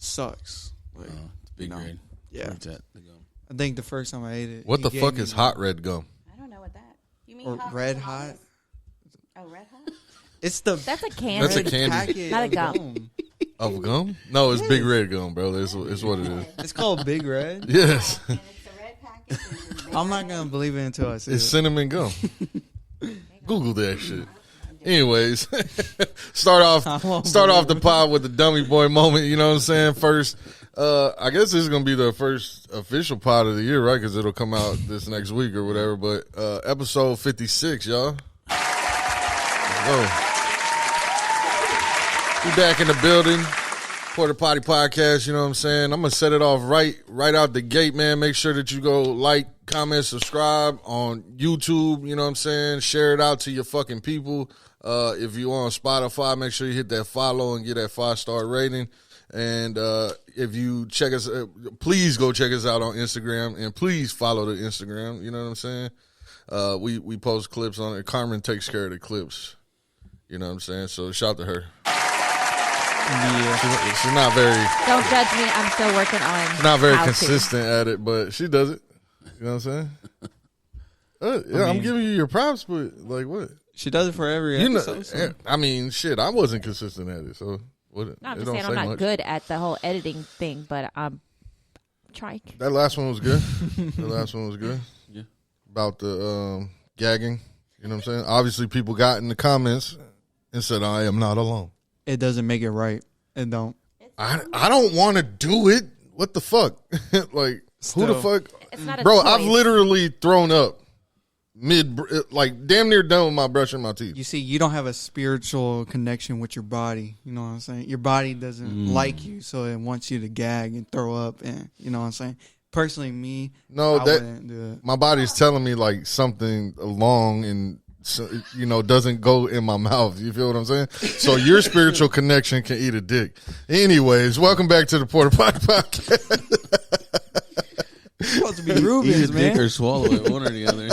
sucks. Like, big red. Yeah. Where's that? The gum. I think the first time I ate it. What the fuck is hot red gum? I don't know what that. You mean Or hot red hot? Oh, red hot? It's the That's a candy. That's a candy. packet Not a of gum. Of gum? No, it's big red gum, bro. It's what it is. It's called Big Red. Yes. And it's a red package. I'm not gonna believe it until I see It's it. cinnamon gum. Google that shit. Anyways, start off the pod with the dummy boy moment. You know what I'm saying? First, I guess this is gonna be the first official pod of the year, right? Because it'll come out this next week or whatever. But episode 56, y'all. Let's go. We back in the building. Porta Potty Podcast, you know what I'm saying? I'm going to set it off right out the gate, man. Make sure that you go like, comment, subscribe on YouTube, you know what I'm saying? Share it out to your fucking people. If you on Spotify, make sure you hit that follow and get that 5-star rating. And if you check us, please go check us out on Instagram, and please follow the Instagram, you know what I'm saying? We post clips on it. Carmen takes care of the clips, you know what I'm saying? So shout out to her. Yeah. She's not very. Don't judge me. I'm still working on. She's not very how to. consistent at it, but she does it. You know what I'm saying? Yeah, I'm giving you your props, but like what? She does it for every episode. So. I mean, shit, I wasn't consistent at it, so what? No, I'm just saying I'm not much. good at the whole editing thing, but I'm trying. That last one was good. The last one was good. Yeah. About the gagging. You know what I'm saying? Obviously, people got in the comments and said, "I am not alone." It doesn't make it right. It don't. I don't want to do it. What the fuck? Like, who the fuck? It's not a Bro, choice. I've literally thrown up like damn near done with my brushing my teeth. You see, you don't have a spiritual connection with your body. You know what I'm saying? Your body doesn't like you, so it wants you to gag and throw up. And you know what I'm saying? Personally, me, No, I wouldn't do it. my body's telling me like something along and so, you know, doesn't go in my mouth. You feel what I'm saying? So your spiritual connection can eat a dick. Anyways, welcome back to the Porta Potty Podcast. You're supposed to be Eat Rubens, a man. dick or swallow it, one or the other.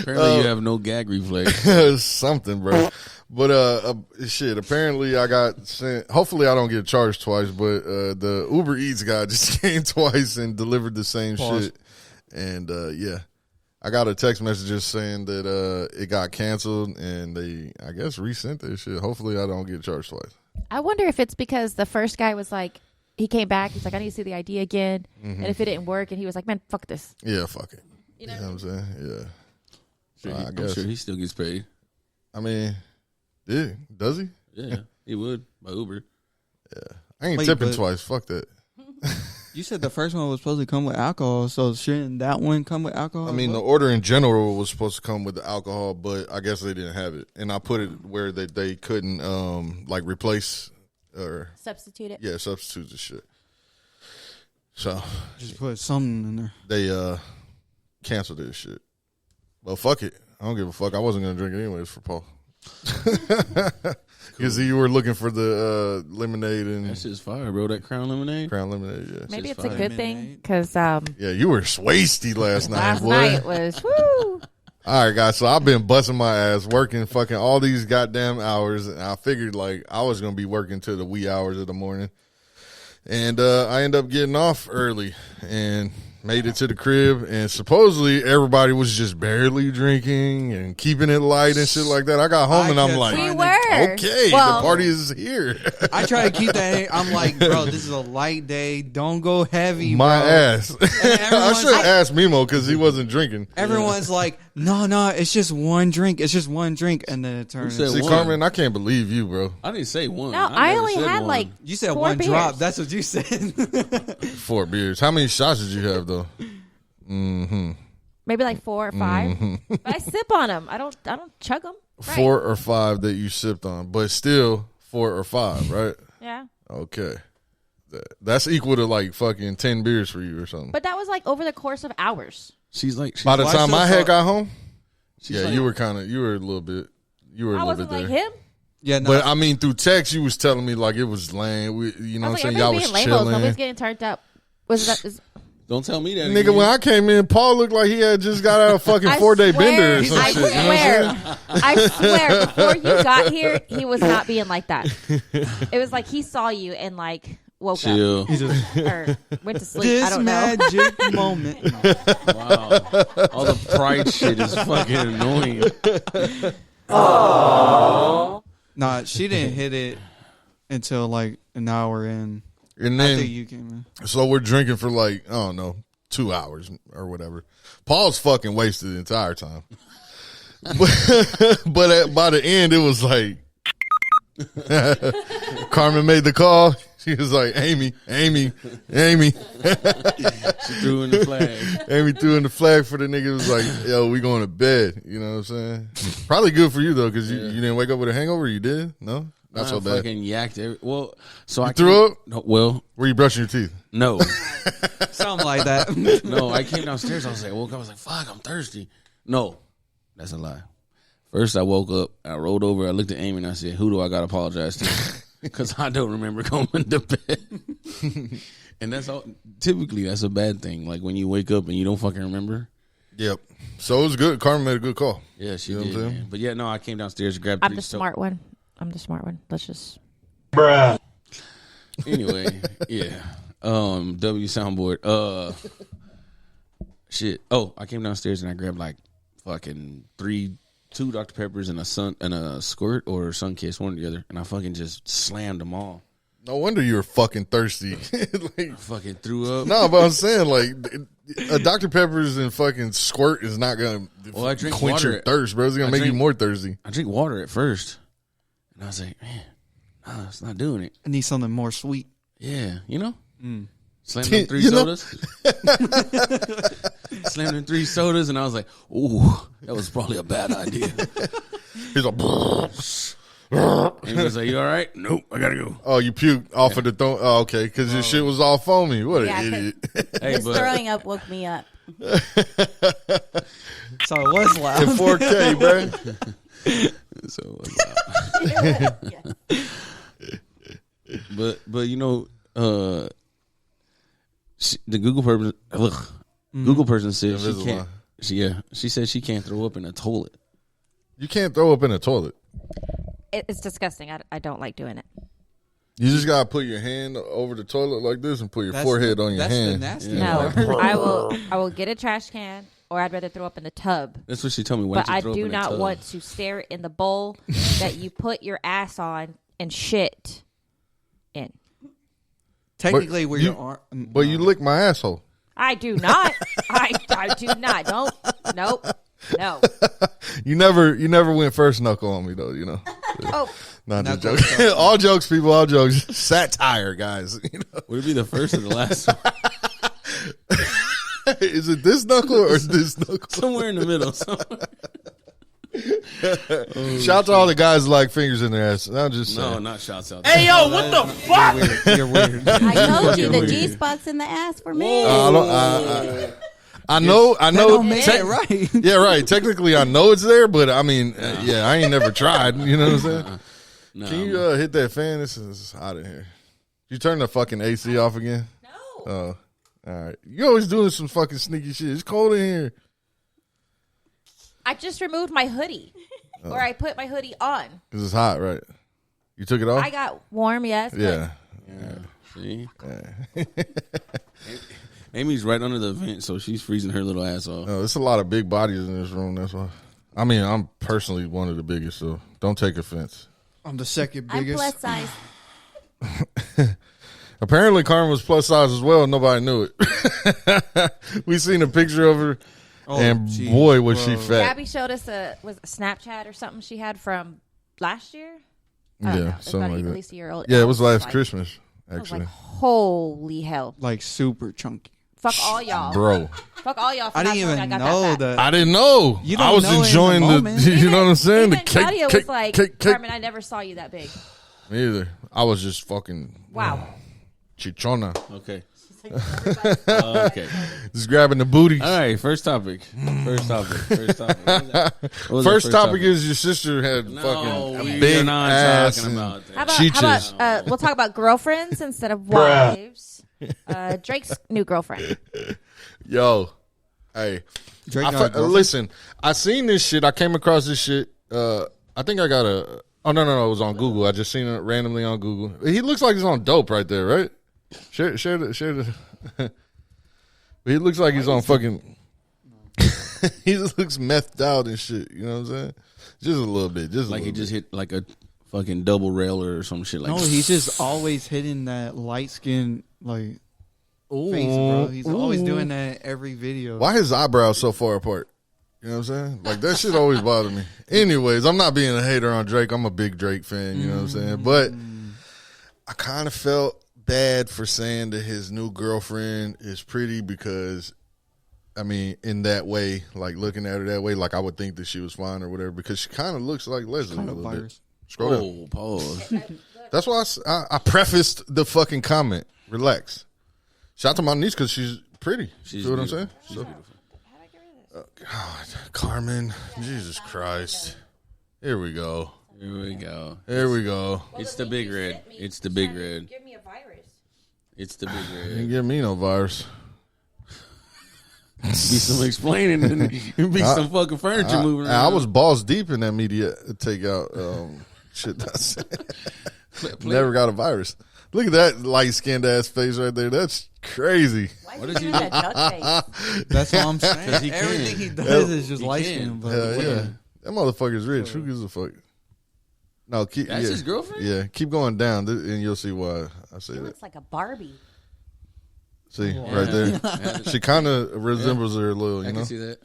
Apparently, you have no gag reflex. Something, bro. But shit. Apparently, I got sent. Hopefully, I don't get charged twice. But the Uber Eats guy just came twice and delivered the same shit. And yeah, I got a text message just saying that it got canceled and they, I guess, resent that shit. Hopefully, I don't get charged twice. I wonder if it's because the first guy was like, he came back, he's like, I need to see the ID again. And if it didn't work, and he was like, man, fuck this. Yeah, fuck it. You know what I'm saying? Yeah. Sure, I I'm guess. sure he still gets paid. I mean, yeah, does he? Yeah, he would by Uber. Yeah. I ain't Wait, tipping but- twice. Fuck that. You said the first one was supposed to come with alcohol, so shouldn't that one come with alcohol? I mean, the order in general was supposed to come with the alcohol, but I guess they didn't have it. And I put it where they couldn't, like, replace or, Substitute it. yeah, substitute the shit. So, just put something in there. they canceled this shit. But fuck it. I don't give a fuck. I wasn't going to drink it anyways for Paul. Because you were looking for the lemonade and That shit's fire, bro. That Crown Lemonade. Crown Lemonade, yeah. Maybe Just it's a fine. good thing, Lemonade. because Yeah, you were wasty last night, last boy. night was, woo. All right, guys. So I've been busting my ass, working fucking all these goddamn hours. And I figured like I was going to be working till the wee hours of the morning. And I ended up getting off early and made it to the crib. And supposedly everybody was just barely drinking and keeping it light and shit like that. I got home and I'm kept like, We trying were. okay, Well, the party is here. I try to keep that. I'm like, bro, this is a light day. Don't go heavy, My bro. ass. I everyone's should have asked Mimo because he wasn't drinking. Everyone's like, no, it's just one drink. It's just one drink. And then it turns. said See, one? Carmen, I can't believe you, bro. I didn't say one. No, I never only said had one. like You said 4 one beers. drop. That's what you said. 4 beers. How many shots did you have though? Mm-hmm. Maybe like 4 or 5. But I sip on them. I don't chug them. 4 or 5 that you sipped on, but still 4 or 5, right? Yeah. Okay. That's equal to like fucking 10 beers for you or something. But that was like over the course of hours. She's like, By the Why time so I had far- got home, yeah, like- you were a little bit, I wasn't like him. Yeah, no. But I mean, through text, you was telling me like it was lame. You know I what was I'm like, saying? Y'all everybody's was being lame-os. Nobody's chilling. getting turned up. Was don't tell me that. Nigga, again. when I came in, Paul looked like he had just got out of fucking 4-day bender or some I shit. You know what I'm saying? I swear, before you got here, he was not being like that. It was like he saw you and like woke Chill. up or went to sleep. This I don't know. magic moment. Wow. All the pride shit is fucking annoying. Nah, she didn't hit it until like an hour in. And After then, you came in. so we're drinking for like, I don't know, 2 hours or whatever. Paul's fucking wasted the entire time. But by the end, it was like, Carmen made the call. She was like, Amy. She threw in the flag. Amy threw in the flag for the nigga. It was like, yo, we going to bed. You know what I'm saying? Probably good for you, though, because you didn't wake up with a hangover. You did? No? Not so bad. Fucking yacked. Well, so I threw up? No, well, Were you brushing your teeth? no. Something like that. No, I came downstairs. I was like, woke up. I was like, fuck, I'm thirsty. No, that's a lie. First, I woke up. I rolled over. I looked at Amy and I said, who do I got to apologize to? Because I don't remember going to bed. And that's all. Typically, that's a bad thing. Like when you wake up and you don't fucking remember. Yep. So it was good. Carmen made a good call. Yeah, she You know did. what I'm saying? Man. But yeah, no, I came downstairs and grabbed I'm 3 the smart one. Let's just. Anyway, yeah. W soundboard. Shit. Oh, I came downstairs and I grabbed like fucking 2 Dr. Peppers and a squirt or sun kiss, one or the other, and I fucking just slammed them all. No wonder you were fucking thirsty. I fucking threw up. No, but I'm saying, like, a Dr. Pepper's and fucking squirt is not going to I drink quench water. your thirst, bro. It's going to make you more thirsty. I drink water at first, and I was like, man, nah, it's not doing it. I need something more sweet. Yeah, you know? Slammed them 3 You know? sodas. Slammed them 3 sodas, and I was like, ooh, that was probably a bad idea. He's like, And he was like, you all right? Nope, I got to go. oh, you puked off of the thong. Oh, okay, because your shit was all foamy. What an Yeah, 'cause- idiot. Hey, His but throwing up woke me up. So it was loud. In 4K, bro. so but you know, the Google person, Google person said she can't. She said she can't throw up in a toilet. You can't throw up in a toilet. It's disgusting. I don't like doing it. You just got to put your hand over the toilet like this and put your forehead on your That's the hand. nasty No, part. I will get a trash can, or I'd rather throw up in the tub. That's what she told me. But I do not want to stare in the bowl that you put your ass on and shit in. Technically, But where you- your arm. But you lick my asshole. I do not. I do not. Don't. Nope. No. You never went first knuckle on me, though, you know. Oh, Not just Knuckle joking. All jokes, people, all jokes. Satire, guys. You know? Would it be the first or the last one? Is it this knuckle or this knuckle? Somewhere in the middle. Shout out to all the guys that like fingers in their ass. I'm just saying. No, not shouts out. Hey, yo, what the fuck? You're weird. I told you the G spot's in the ass for me. I know. That don't make tec- it right. Yeah, right. Technically, I know it's there, but I mean, yeah, I ain't never tried. You know what I'm saying? No, Can you hit that fan? This is hot in here. You turn the fucking AC off again? no. Oh, all right. You always doing some fucking sneaky shit. It's cold in here. I just removed my hoodie, or I put my hoodie on. Because it's hot, right? You took it off? I got warm, yes. but Yeah. see? Amy's right under the vent, so she's freezing her little ass off. No, there's a lot of big bodies in this room. That's why. I mean, I'm personally one of the biggest, so don't take offense. I'm the second I'm biggest. plus size. Apparently, Carmen was plus size as well. Nobody knew it. We seen a picture of her, Oh, and geez, boy, was bro. she fat. Gabby showed us was a Snapchat or something she had from last year. I don't know. Yeah, It's something about like at that. least a year old. Yeah, it was last like- Christmas, I was actually. like, holy hell! Like super chunky. Fuck all y'all, Bro, Fuck all y'all. For I not didn't knowing even I got know that. that. I didn't know. You I don't was know in the enjoying the, moment. you know what I'm saying? The Even cake, Claudia cake, was like, cake. Carmen, I never saw you that big. Me either. I was just fucking Wow. chichona. Okay. Okay. Just grabbing the booty. All right. First topic. First topic. What was First the topic is your sister had No, fucking we a big are not ass. talking and- about that. How about, Cheeches. we'll talk about girlfriends instead of wives. Drake's new girlfriend. Yo, hey, Drake got a girlfriend? listen. I seen this shit. I came across this shit. I think I got a. Oh no, it was on Google. I just seen it randomly on Google. He looks like he's on dope right there, right? Share the. But he looks like he's on fucking. He just looks methed out and shit. You know what I'm saying? Just a little bit. Just like a he little just bit. hit like a fucking double railer or some shit like No, that. he's just always hitting that light skin like face, bro. He's always doing that every video. Why his eyebrows so far apart? You know what I'm saying? Like that shit always bothered me. Anyways, I'm not being a hater on Drake. I'm a big Drake fan. You know what I'm saying? But I kind of felt bad for saying that his new girlfriend is pretty because, I mean, in that way, like looking at her that way, like I would think that she was fine or whatever because she kind of looks like Leslie a Kind of little bit. virus. Scroll down. Oh, pause. That's why I prefaced the fucking comment. Relax. Shout out to my niece because she's pretty. She's See what I'm beautiful. saying? She's So- beautiful. God, Carmen, Jesus Christ. Here we go. Here we go. Here we go. It's the big red. It's the big red. Give me a virus. It's the big You red. didn't give me no virus. Be some explaining and be some fucking furniture moving around. I was balls deep in that media takeout shit. I said. Never got a virus. Look at that light skinned ass face right there. That's crazy. What is he That duck face. That's what I'm saying. 'Cause he can. Everything he does is just He light can. skin. But Hell yeah. That motherfucker's rich. Who gives a fuck? No, keep. That's yeah. his girlfriend? Yeah, keep going down, and you'll see why I say She that. looks like a Barbie. See, right there. She kind of resembles her a little, I you know? can see that.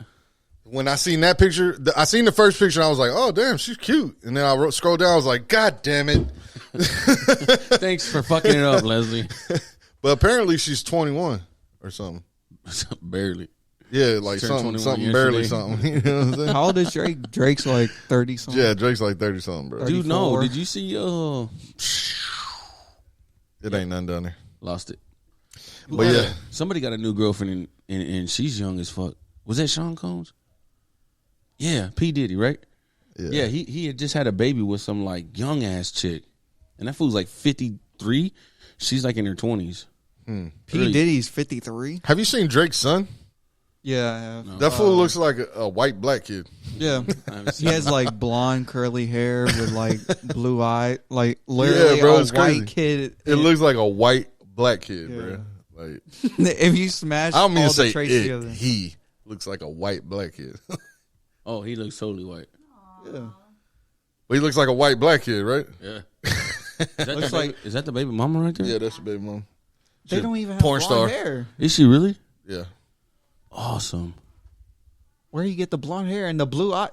When I seen that picture, I seen the first picture, and I was like, oh, damn, she's cute. And then I scrolled down, I was like, God damn it. Thanks for fucking it up, Leslie. But apparently she's 21 or something. Barely. Yeah, like Turned something 21 barely yesterday. something. You know what I'm saying? how old is Drake? Drake's like 30 something. Yeah, Drake's like 30 something, bro. Dude, no. 34. Did you see? It ain't nothing down there. Lost it. But yeah, Somebody got a new girlfriend and she's young as fuck. Was that Sean Combs? Yeah, P. Diddy, right? Yeah, he had just had a baby with some like young ass chick. And that fool's like 53. She's like in her 20s. P. Diddy's 53. Have you seen Drake's son? Yeah, I have. No. That fool looks like a white black kid. Yeah. I haven't He seen has like blonde curly hair with like blue eye, like literally bro, a it's white crazy. kid. It looks like a white black kid, Yeah. bro. Like If you smash I don't mean all to the say traits it. together, He looks like a white black kid. Oh, he looks totally white. yeah. But he looks like a white black kid, right? Yeah. Looks like Is that the baby mama right there? Yeah, that's a baby mom. they don't even have Porn blonde star. hair. Is she really? Yeah. Awesome. Where you get the blonde hair and the blue eye?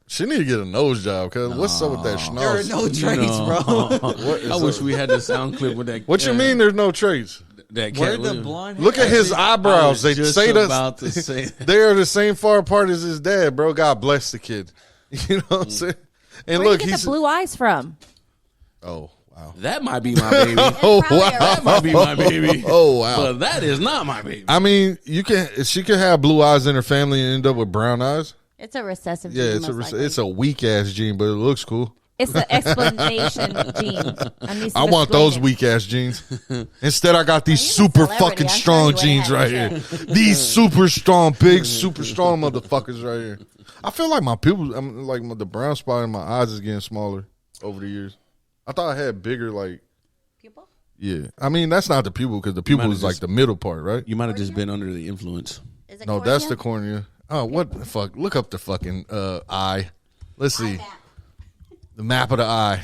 She need to get a nose job, cause what's up with that There are schnoz? no traits, bro. I wish we had the sound clip with that. What you mean there's no traits? That Where cat the Williams. blonde hair? Look at his eyebrows. They just say about that to say that. they are the same far apart as his dad, bro. God bless the kid. You know what I'm saying? And Where look, do you get he's the blue eyes from? oh wow. That might be my baby. Oh Probably wow. That might be my baby. Oh wow. But that is not my baby. I mean, she can have blue eyes in her family and end up with brown eyes. It's a recessive Yeah, gene, most likely. it's a weak ass gene, but it looks cool. It's the explanation gene. I want those weak ass genes. Instead, I got these Well, you're super a celebrity. fucking I'm strong sure you genes would've right had here. to These super strong, big, super strong motherfuckers right here. I feel like my pupils, the brown spot in my eyes is getting smaller over the years. I thought I had bigger, like, Pupil? yeah. I mean, that's not the pupil because the pupil might is have like just- the middle part, right? You might have just been under the influence. Is it No, cornea? that's the cornea. Oh, what the fuck? Look up the fucking eye. Let's see. Map. The map of the eye.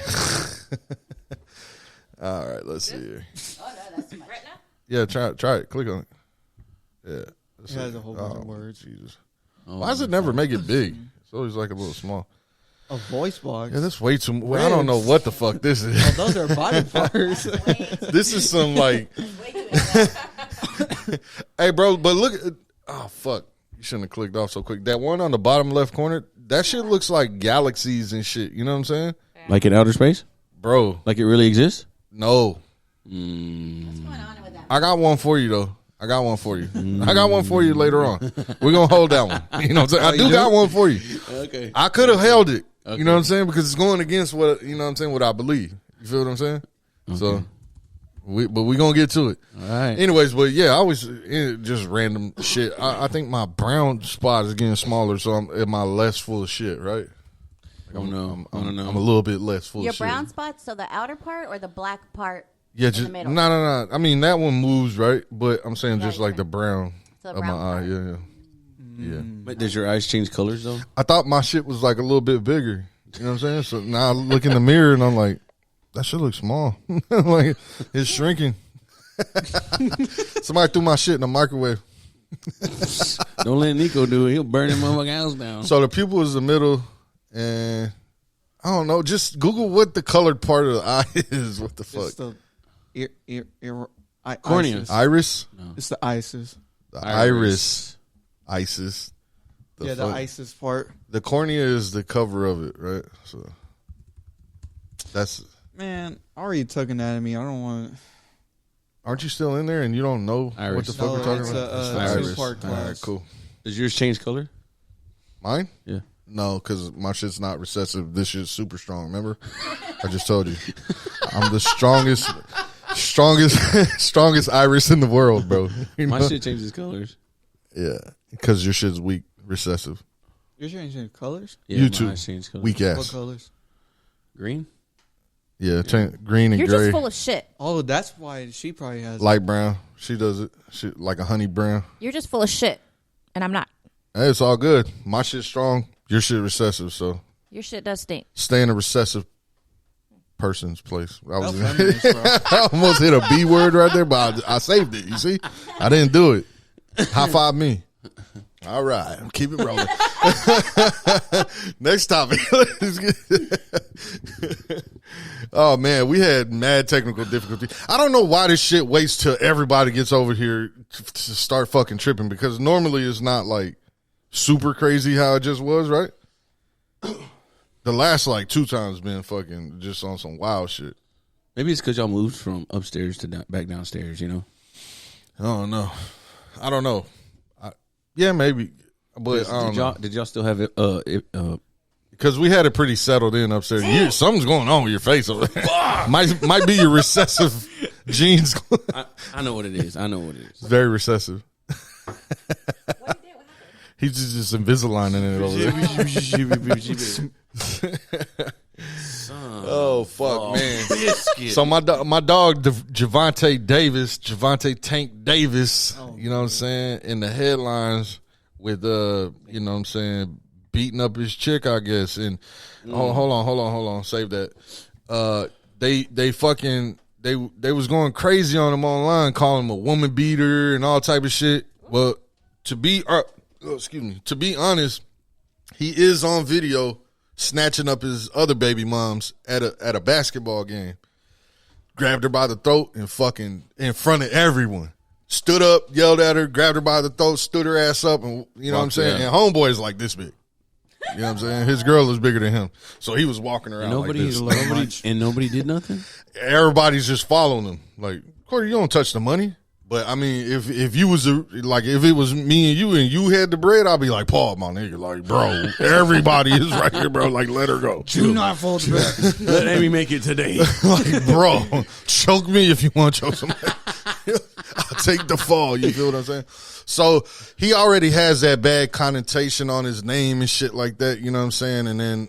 All right, let's see here. Oh, no, that's retina. Yeah, try it. Click on it. Yeah. It has a whole bunch of words. Jesus. Oh, Why does it never make it big? It's always like a little small. A voice box. Yeah, that's way too. I don't know what the fuck this Oh, is. those are body parts. This is some like. Hey, bro, but look. Oh fuck! You shouldn't have clicked off so quick. That one on the bottom left corner. That shit looks like galaxies and shit. You know what I'm saying, Like in outer space? bro? Like it really exists? No, What's going on with that? I got one for you though. I got one for you. I got one for you later on. We're gonna hold that one. You know what I'm saying? I do got one for you. Okay. I could have held it. You know what I'm saying? Because it's going against what you know what I'm saying, what I believe. You feel what I'm saying? So but we're gonna get to it. All right. Anyways, but yeah, I was just random shit. I think my brown spot is getting smaller, so am I less full of shit, right? I don't know. I don't know. I'm a little bit less full Your of shit. brown spots, so the outer part or the black part Yeah, in just the middle. no. I mean, that one moves, right? But I'm saying just Yeah, like the brown So of my brown eye. part. Yeah. But does your eyes change colors though? I thought my shit was like a little bit bigger. You know what I'm saying? So now I look in the mirror and I'm like, that shit looks small. Like it's shrinking. Somebody threw my shit in the microwave. Don't let Nico do it. He'll burn them motherfucking house down. So the pupil is the middle, and I don't know. Just Google what the colored part of the eye is. What the fuck? It's the Cornea. Isis. Iris? It's the Isis. The iris. Isis. The Isis part. The cornea is the cover of it, right? So that's. Man, I already took an anatomy. I don't want. Aren't you still in there and you don't know what Iris. the fuck we're talking about? It's the a iris. two-part All right, class. cool. Does yours change color? Mine? Yeah. No, because my shit's not recessive. This shit's super strong. Remember? I just told you. I'm the strongest iris in the world, bro. You My know? shit changes colors. Yeah, because your shit's weak, recessive. You're changing colors? Yeah, You my too. eyes change colors. Weak What ass. colors? Green. Yeah, green and You're gray. just full of shit. Oh, that's why she probably has. Light brown. She does it. She like a honey brown. You're just full of shit, and I'm not. Hey, it's all good. My shit's strong. Your shit recessive. So Your shit does stink. stay in a recessive person's place. I was feminist, bro. I almost hit a B word right there, but I saved it. You see, I didn't do it. High five me. All right, keep it rolling. Next topic. Oh man, we had mad technical difficulty. I don't know why this shit waits till everybody gets over here to start fucking tripping, because normally it's not like super crazy how it just was, right? The last like 2 times been fucking just on some wild shit. Maybe it's because y'all moved from upstairs to back downstairs. You know. I don't know. Yeah, maybe, but I don't know. Did y'all still have it? Because we had it pretty settled in upstairs. Something's going on with your face over there. might be your recessive genes. I know what it is. I know what it is. Very recessive. He's just Invisalign in it over there. Oh fuck, man! So my dog Javante Tank Davis. You know what I'm saying? In the headlines with you know what I'm saying, beating up his chick, I guess. And hold on, save that. They was going crazy on him online, calling him a woman beater and all type of shit. Well, to be honest, he is on video snatching up his other baby moms at a basketball game. Grabbed her by the throat and fucking in front of everyone. Stood up, yelled at her, grabbed her by the throat, stood her ass up, and you know what I'm saying? Yeah. And homeboy is like this big. You know what I'm saying? His girl is bigger than him. So he was walking her out like this. Nobody did nothing? Everybody's just following him. Like, Corey, you don't touch the money. But I mean, if you was if it was me and you had the bread, I'd be like, Paul, my nigga, like, bro, everybody is right here, bro. Like, let her go. Do not fold the bed. Let Amy make it today. Like, bro, choke me if you want to choke somebody. I'll take the fall. You feel what I'm saying? So he already has that bad connotation on his name and shit like that. You know what I'm saying? And then,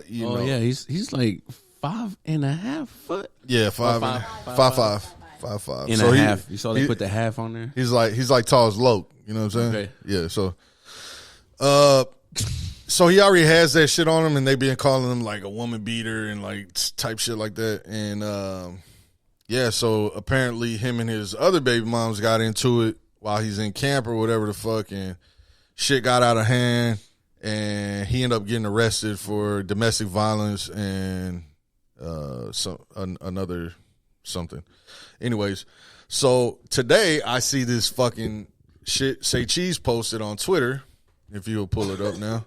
you know, yeah, he's like 5.5 foot. Yeah, 5'5". 5'5". In so a half. You saw they put the half on there? He's like tall as Loke. You know what I'm saying? Okay. Yeah, so so he already has that shit on him, and they been calling him like a woman beater and like type shit like that. And yeah, so apparently him and his other baby moms got into it while he's in camp or whatever the fuck, and shit got out of hand, and he ended up getting arrested for domestic violence and another something. Anyways, so today I see this fucking shit Say Cheese posted on Twitter, if you'll pull it up now,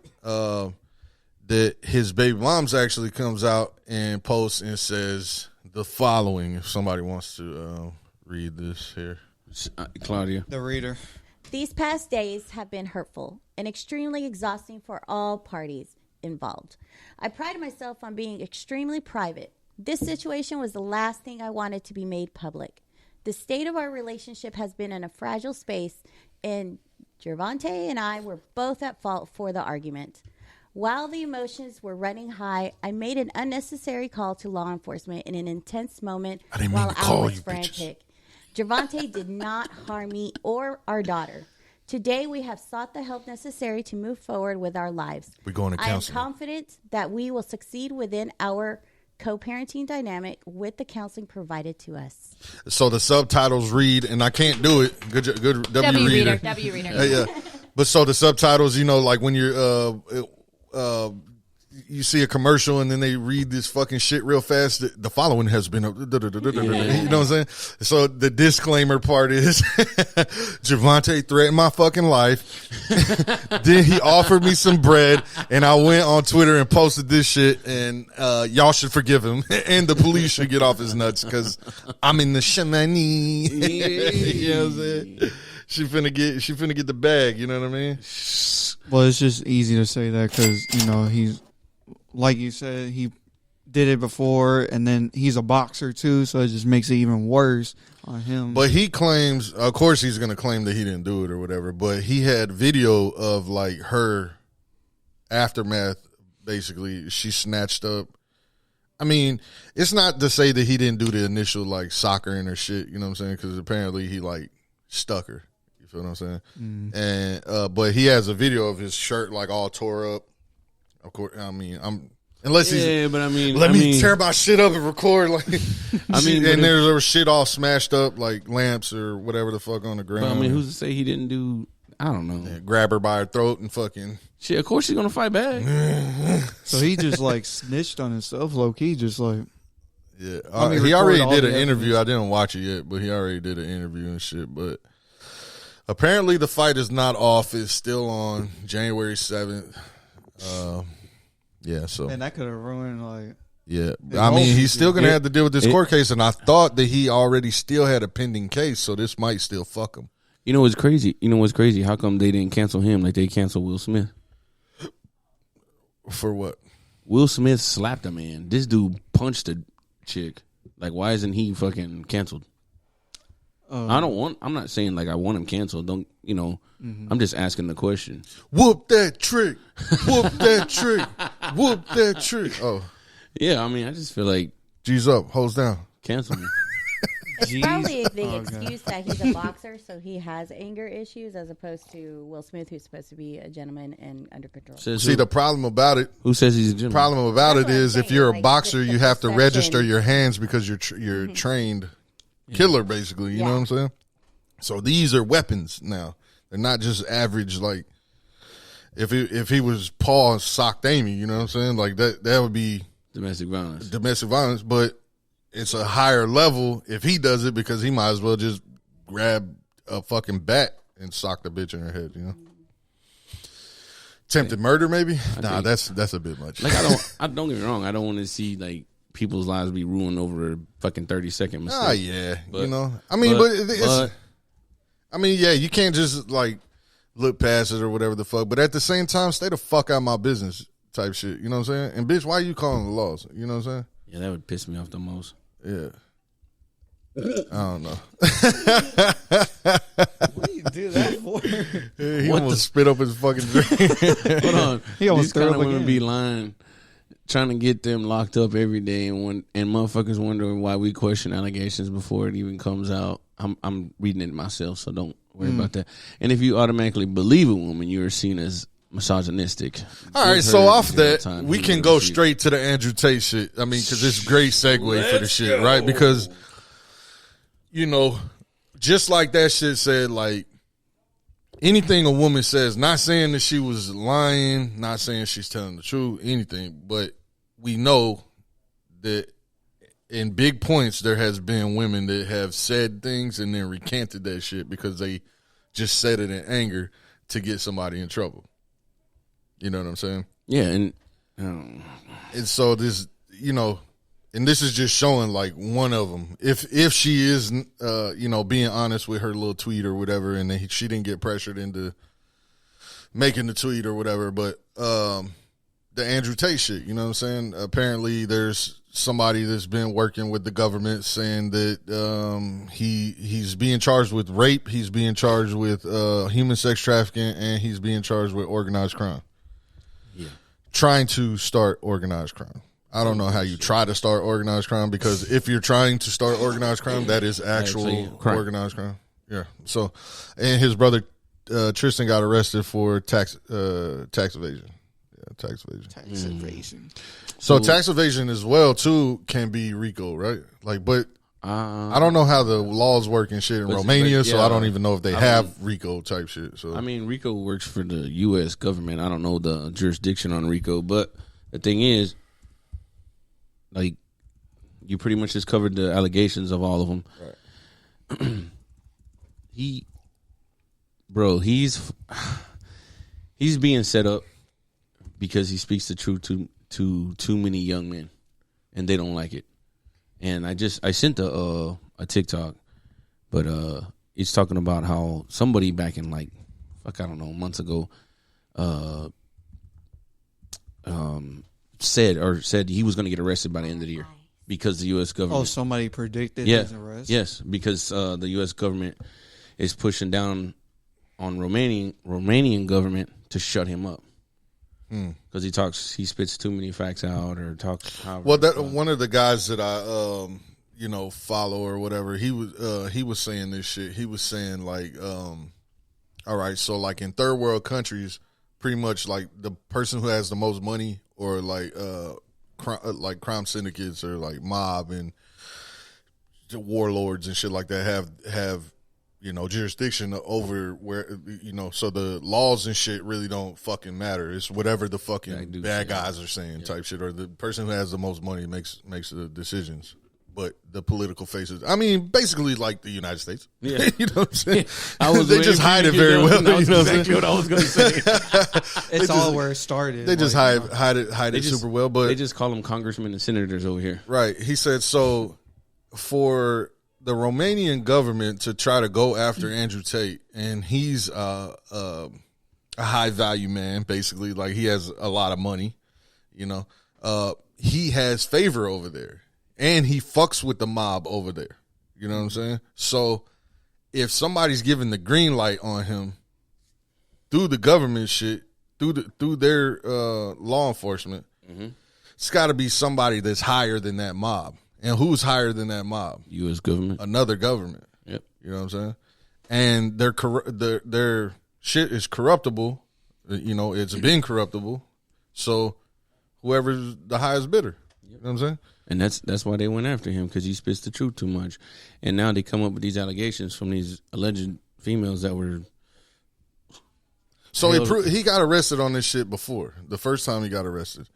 that his baby mom's actually comes out and posts and says the following, if somebody wants to read this here. Claudia. The reader. These past days have been hurtful and extremely exhausting for all parties involved. I pride myself on being extremely private. This situation was the last thing I wanted to be made public. The state of our relationship has been in a fragile space, and Gervonta and I were both at fault for the argument. While the emotions were running high, I made an unnecessary call to law enforcement in an intense moment while I was frantic. Gervonta did not harm me or our daughter. Today, we have sought the help necessary to move forward with our lives. We're going to counseling. I am confident that we will succeed within our co-parenting dynamic with the counseling provided to us. So the subtitles read, and I can't do it. Good W reader. W reader. Yeah. But so the subtitles, you know, like when you're you see a commercial and then they read this fucking shit real fast. The following has been, you know what I'm saying? So the disclaimer part is Gervonta threatened my fucking life. Then he offered me some bread and I went on Twitter and posted this shit and y'all should forgive him and the police should get off his nuts because I'm in the shamani. You know what I'm saying? She finna get the bag. You know what I mean? Well, it's just easy to say that because, you know, he's, like you said, he did it before, and then he's a boxer too, so it just makes it even worse on him. But he claims, of course he's going to claim that he didn't do it or whatever, but he had video of, like, her aftermath, basically. She snatched up. I mean, it's not to say that he didn't do the initial, like, soccering her shit, you know what I'm saying, because apparently he, like, stuck her. You feel what I'm saying? And but he has a video of his shirt, like, all tore up. Of course, I mean, unless he's but I mean, let me tear my shit up and record, like, I mean, and there's shit all smashed up, like lamps or whatever the fuck on the ground. But I mean, who's to say he didn't do? I don't know. Yeah, grab her by her throat and fucking shit. Of course, she's gonna fight back. So he just like snitched on himself, low key, just like. Yeah, he already all did the an interview. evidence. I didn't watch it yet, but he already did an interview and shit. But apparently, the fight is not off. It's still on January 7th. Yeah, so And that could have ruined, like. yeah, I mean, he's still gonna have to deal with this court case, and I thought that he already still had a pending case, so this might still fuck him. You know what's crazy? How come they didn't cancel him like they canceled Will Smith? For what? Will Smith slapped a man. This dude punched a chick. Like, why isn't he fucking canceled? I'm not saying like I want him canceled. Don't, you know, I'm just asking the question. Whoop that trick. Whoop that trick. Whoop that trick. Oh. Yeah, I mean, I just feel like G's up, hose down. cancel me. It's probably the excuse that he's a boxer, so he has anger issues, as opposed to Will Smith, who's supposed to be a gentleman and under control. See, the problem about it. Who says he's a gentleman? Problem about That's it what I'm is if saying, you're a like, boxer, the you have to perception. register your hands because you're trained killer, basically. You know what I'm saying? So these are weapons now. They're not just average. Like if he was Paul and socked Amy, you know what I'm saying? Like that would be domestic violence. But it's a higher level if he does it because he might as well just grab a fucking bat and sock the bitch in her head, you know? Attempted murder, maybe? Nah, that's a bit much. Like, I don't get me wrong. I don't want to see like people's lives be ruined over a fucking 30-second mistake. Ah, yeah, But- you know. I mean, yeah, you can't just like look past it or whatever the fuck. But at the same time, stay the fuck out of my business type shit. You know what I'm saying? And bitch, why are you calling the laws? You know what I'm saying? Yeah, that would piss me off the most. Yeah. I don't know. What do you do that for? He almost spit up his fucking drink. Hold on. He almost These kind of threw up women again. be lying, trying to get them locked up every day, and motherfuckers wondering why we question allegations before it even comes out. I'm reading it myself, so don't worry about that. And if you automatically believe a woman, you are seen as misogynistic. All right, Give so her off zero that, time we to can get go a sheet. straight to the Andrew Tate shit. I mean, because it's a great segue for the shit, right? Because, you know, just like that shit said, like, anything a woman says, not saying that she was lying, not saying she's telling the truth, anything, but we know that in big points there has been women that have said things and then recanted that shit because they just said it in anger to get somebody in trouble. You know what I'm saying? Yeah, and And so this, you know, and this is just showing like one of them. If she is, you know, being honest with her little tweet or whatever, and then she didn't get pressured into making the tweet or whatever, but the Andrew Tate shit, you know what I'm saying? Apparently there's somebody that's been working with the government saying that he's being charged with rape, he's being charged with human sex trafficking, and he's being charged with organized crime. yeah, trying to start organized crime. I don't know how you try to start organized crime, because if you're trying to start organized crime, that is actual organized crime. Yeah. So, and his brother Tristan got arrested for tax evasion. Yeah, tax evasion. Tax evasion. So tax evasion as well too can be RICO, right? Like, but I don't know how the laws work and shit in Romania, so I don't even know if they have RICO type shit. So I mean, RICO works for the U.S. government. I don't know the jurisdiction on RICO, but the thing is, like, you pretty much just covered the allegations of all of them. Right. He's being set up because he speaks the truth to too many young men, and they don't like it. And I sent a TikTok, but it's talking about how somebody back in months ago, said he was going to get arrested by the end of the year because the U.S. government. Oh, somebody predicted his arrest? Yes, because the U.S. government is pushing down on Romanian government to shut him up. Because he spits too many facts out or talks. Well, one of the guys that I follow or whatever, he was saying this shit. He was saying like, all right, so like in third world countries, pretty much like the person who has the most money or like crime syndicates or like mob and warlords and shit like that have jurisdiction over where, so the laws and shit really don't fucking matter. It's whatever the fucking bad guys are saying type shit, or the person who has the most money makes the decisions. But the political faces, I mean, basically like the United States. Yeah. You know what I'm saying? Yeah. They just hide it very well. That's exactly what I was going to say. It's all where it started. They just hide it super well. But they just call them congressmen and senators over here. Right. He said, so for the Romanian government to try to go after Andrew Tate, and he's a high value man, basically, like he has a lot of money, he has favor over there, and he fucks with the mob over there. You know what I'm saying? So if somebody's giving the green light on him through the government shit, through their law enforcement, it's got to be somebody that's higher than that mob. And who's higher than that mob? U.S. government. Another government. Yep. You know what I'm saying? And their shit is corruptible. It's been corruptible. So whoever's the highest bidder. You know what I'm saying? And that's why they went after him, because he spits the truth too much. And now they come up with these allegations from these alleged females that were. So he got arrested on this shit before. The first time he got arrested.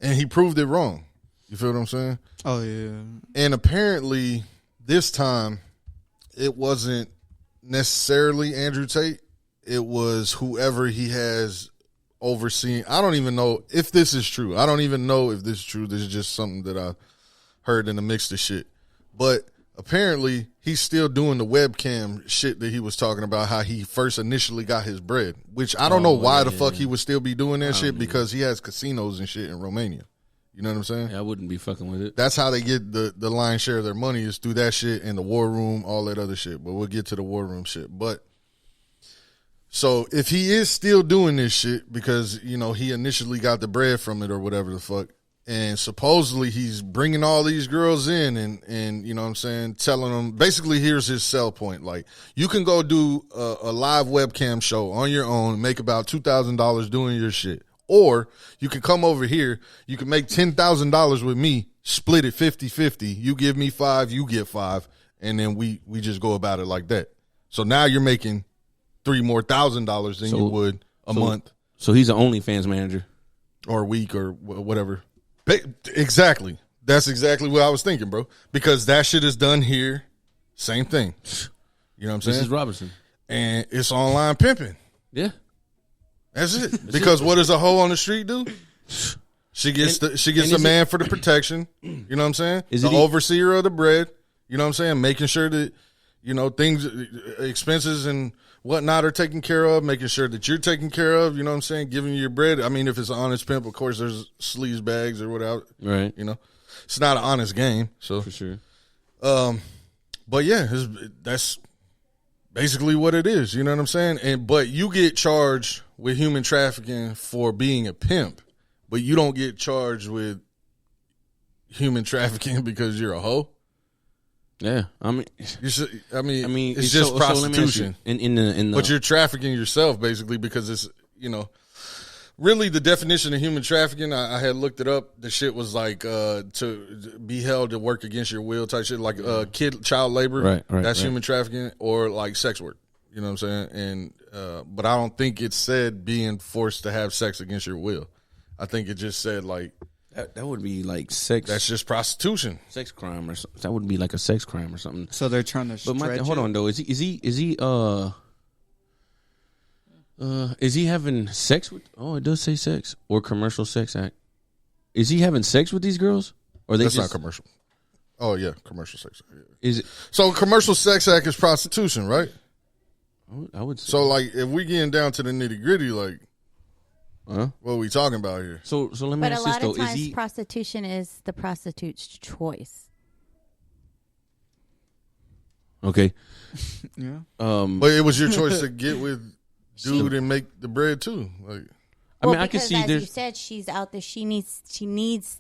And he proved it wrong. You feel what I'm saying? Oh, yeah. And apparently, this time, it wasn't necessarily Andrew Tate. It was whoever he has overseen. I don't even know if this is true. I don't even know if this is true. This is just something that I heard in the mix of shit. But apparently, he's still doing the webcam shit that he was talking about, how he first initially got his bread. Which I don't know why the fuck he would still be doing that shit, because he has casinos and shit in Romania. You know what I'm saying? I wouldn't be fucking with it. That's how they get the lion's share of their money, is through that shit and the war room, all that other shit. But we'll get to the war room shit. But so if he is still doing this shit because, he initially got the bread from it or whatever the fuck, and supposedly he's bringing all these girls in and you know what I'm saying, telling them, basically here's his sell point. Like, you can go do a live webcam show on your own, make about $2,000 doing your shit. Or you can come over here, you can make $10,000 with me, split it 50-50. You give me 5, you get 5, and then we just go about it like that. So now you're making $3,000 more than you would a month. So he's an OnlyFans manager. Or a week or whatever. Exactly. That's exactly what I was thinking, bro. Because that shit is done here. Same thing. You know what I'm saying? This is Robertson. And it's online pimping. Yeah. That's it. Because what does a hoe on the street do? She gets the man for the protection. You know what I'm saying? Is the overseer of the bread. You know what I'm saying? Making sure that, things, expenses and whatnot are taken care of. Making sure that you're taken care of. You know what I'm saying? Giving you your bread. I mean, if it's an honest pimp, of course, there's sleaze bags or whatever. Right. It's not an honest game. So for sure. But yeah, that's basically what it is. You know what I'm saying? But you get charged with human trafficking for being a pimp, but you don't get charged with human trafficking because you're a hoe. Yeah, I mean, it's just prostitution. In the But you're trafficking yourself basically because it's, really the definition of human trafficking. I had looked it up. The shit was like to be held to work against your will type shit, like child labor. Right. That's human trafficking, or like sex work. You know what I'm saying? And but I don't think it said being forced to have sex against your will. I think it just said like. That would be like sex. That's just prostitution, sex crime, or something. That would be like a sex crime or something. So they're trying to stretch hold on though. Is he having sex with? Oh, it does say sex or commercial sex act. Is he having sex with these girls? Or that's not commercial. Oh yeah, commercial sex act. Yeah. Is it? So commercial sex act is prostitution, right? I would say. So like, if we getting down to the nitty gritty, like. What are we talking about here? So let me But a ask this lot though: of times, is he prostitution is the prostitute's choice. okay? Yeah. But it was your choice to get with dude and make the bread too. Like, I mean, Well, I can because see as this. you said, she's out there. She needs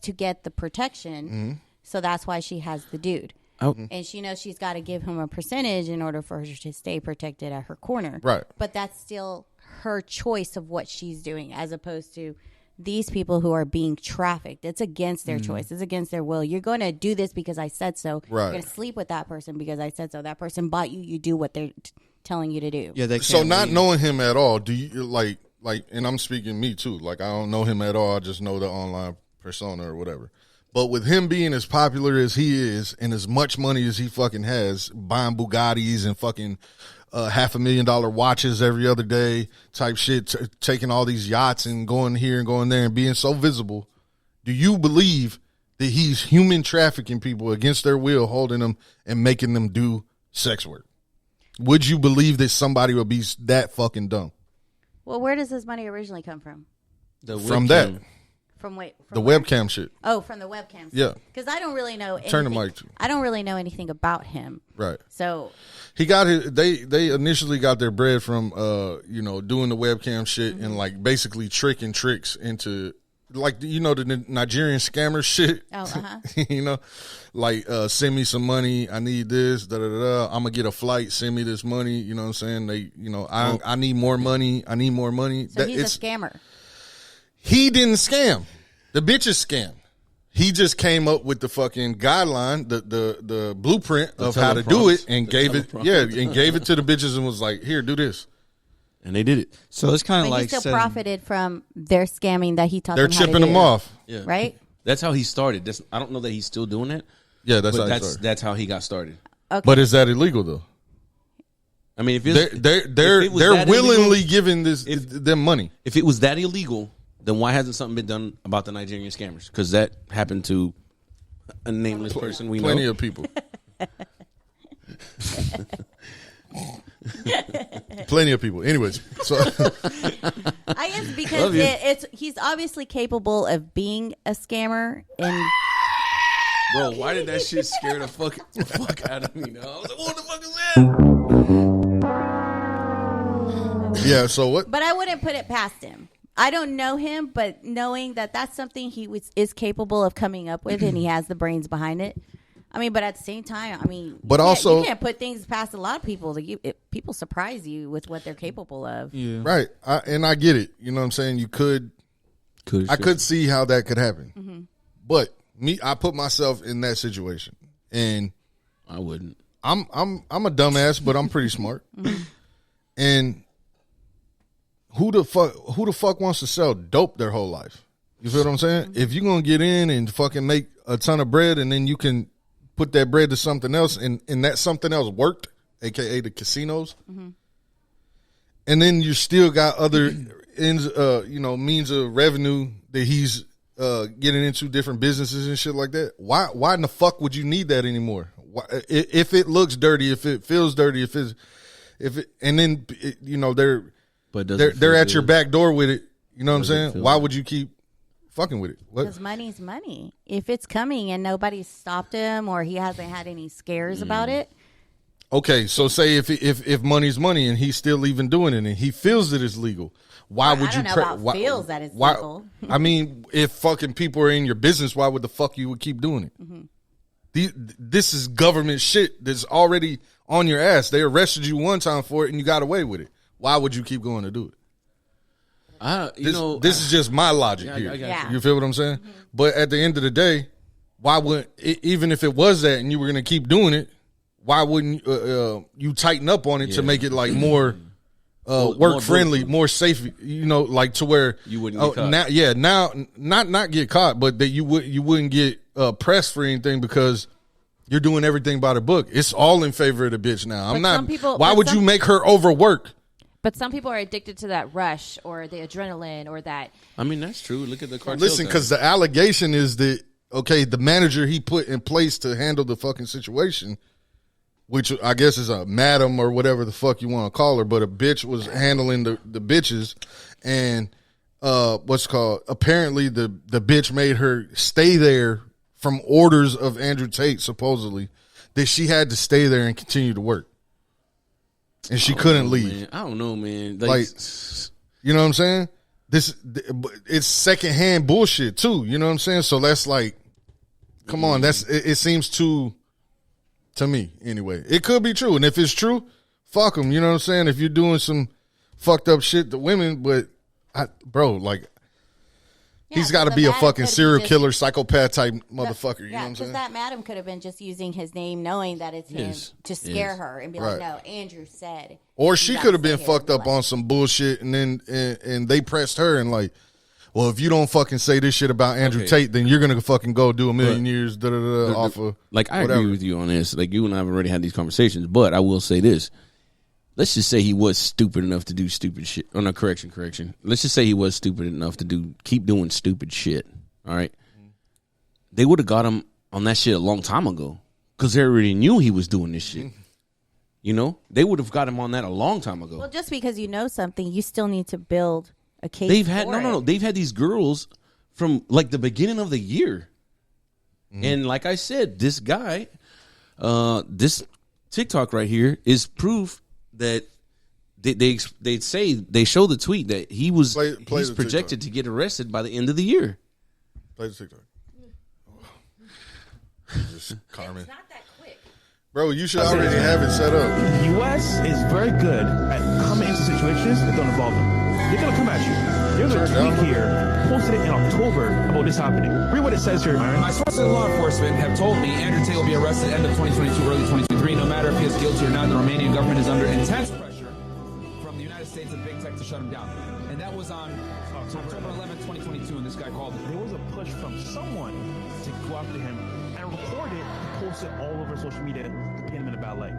to get the protection, so that's why she has the dude. And she knows she's got to give him a percentage in order for her to stay protected at her corner. Right. But that's still her choice of what she's doing, as opposed to these people who are being trafficked. It's against their choice. It's against their will. You're going to do this because I said so. Right. You're going to sleep with that person because I said so. That person bought you. You do what they're telling you to do. Yeah, they so can't not leave. knowing him at all, do you like, and I'm speaking me too. Like, I don't know him at all. I just know the online persona or whatever. But with him being as popular as he is and as much money as he fucking has, buying Bugattis and fucking $500,000 watches every other day type shit, taking all these yachts and going here and going there and being so visible, do you believe that he's human trafficking people against their will, holding them and making them do sex work? Would you believe that somebody would be that fucking dumb? Well, where does this money originally come from? From that. From The where? webcam shit. Oh, from the webcams. Yeah. Because I don't really know anything. Turn the mic to. I don't really know anything about him. Right. So He got his, they initially got their bread from doing the webcam shit and like basically tricking tricks into like the Nigerian scammer shit. Oh, like send me some money, I need this, I'm gonna get a flight, send me this money, you know what I'm saying? They I need more money, so he's a scammer. He didn't scam. The bitches scam. He just came up with the fucking guideline, the blueprint of how to do it, and gave it to the bitches and was like, "Here, do this." And they did it. So it's kind of But like he still profited from their scamming that he taught They're them how to chipping do. them off. Yeah. Right? That's how he started. I don't know that he's still doing that. Yeah, that's But how he started. that's how he got started. Okay. But is that illegal though? I mean, if it's, They're if it was they're that willingly illegal, giving them money. if it was that illegal, then why hasn't something been done about the Nigerian scammers? Because that happened to a nameless person we Plenty know. of people. Plenty of people. Anyways, so I guess because he's obviously capable of being a scammer and Bro, why did that shit scare the fuck out of me? Now I was like, what the fuck is that? yeah. So what? but I wouldn't put it past him. I don't know him, but knowing that that's something he is capable of coming up with and he has the brains behind it. I mean, but at the same time, I mean, But you can't put things past a lot of people. People surprise you with what they're capable of. Yeah. Right. I get it. You know what I'm saying? You could. I could see how that could happen. But I put myself in that situation, and I wouldn't. I'm a dumbass, but I'm pretty smart. And who the fuck wants to sell dope their whole life? You feel what I'm saying? If you're gonna get in and fucking make a ton of bread, and then you can put that bread to something else, and that something else worked, aka the casinos, and then you still got other means of revenue that he's getting into, different businesses and shit like that. Why in the fuck would you need that anymore? If it looks dirty, if it feels dirty, they're at your back door with it. You know what I'm saying? Why would you keep fucking with it? Because money's money. If it's coming and nobody's stopped him or he hasn't had any scares about it, Okay, so say if money's money and he's still even doing it and he feels that it's legal, why would I you? don't know about feels that it's legal. I mean, if fucking people are in your business, why would the fuck you would keep doing it? Mm-hmm. This is government shit that's already on your ass. They arrested you one time for it and you got away with it. Why would you keep going to do it? This is just my logic here. Yeah. You feel what I'm saying? Mm-hmm. But at the end of the day, why would even if it was that and you were gonna keep doing it, why wouldn't you tighten up on it to make it like more work friendly, more safe? You know, like to where you wouldn't get caught. Now not get caught, but that you wouldn't get pressed for anything because you're doing everything by the book. It's all in favor of the bitch now. Why would you make her overwork? But some people are addicted to that rush or the adrenaline or that. I mean, that's true. Look at the cartel. Listen, because the allegation is that, okay, the manager he put in place to handle the fucking situation, which I guess is a madam or whatever the fuck you want to call her, but a bitch was handling the bitches. And apparently the bitch made her stay there from orders of Andrew Tate, supposedly, that she had to stay there and continue to work. And she couldn't leave. Man. I don't know, man. Like, you know what I'm saying? It's secondhand bullshit too. You know what I'm saying? So that's like, come on. It seems too, to me anyway. It could be true, and if it's true, fuck them. You know what I'm saying? If you're doing some fucked up shit to women, but he's got to be a fucking serial killer, psychopath type motherfucker. You know what I'm saying? Because that madam could have been just using his name, knowing that it's him, to scare her and be like, "No, Andrew said." Or she could have been fucked up on some bullshit, and then and they pressed her and like, well, if you don't fucking say this shit about Andrew Tate, then you're gonna fucking go do a million years off of. Like I agree with you on this. Like you and I have already had these conversations, but I will say this. Let's just say he was stupid enough to do stupid shit. Oh, no, correction. Let's just say he was stupid enough to keep doing stupid shit. All right. They would have got him on that shit a long time ago because they already knew he was doing this shit. You know? They would have got him on that a long time ago. Well, just because you know something, you still need to build a case. They've had no. They've had these girls from like the beginning of the year. And like I said, this guy, this TikTok right here is proof that they show the tweet that he's projected to get arrested by the end of the year. Play the TikTok. Just Carmen. It's not that quick. Bro, you should already have it set up. The U.S. is very good at coming into situations that don't involve them. They're going to come at you. There's a tweet here, posted it in October about this happening. Read what it says here, Myron. My sources in law enforcement have told me Andrew Tate will be arrested end of 2022, early 2023. No matter if he is guilty or not, the Romanian government is under intense pressure from the United States and big tech to shut him down. And that was on October 11, 2022, and this guy called it. There was a push from someone to go after him and record it and post it all over social media to paint him in a bad light.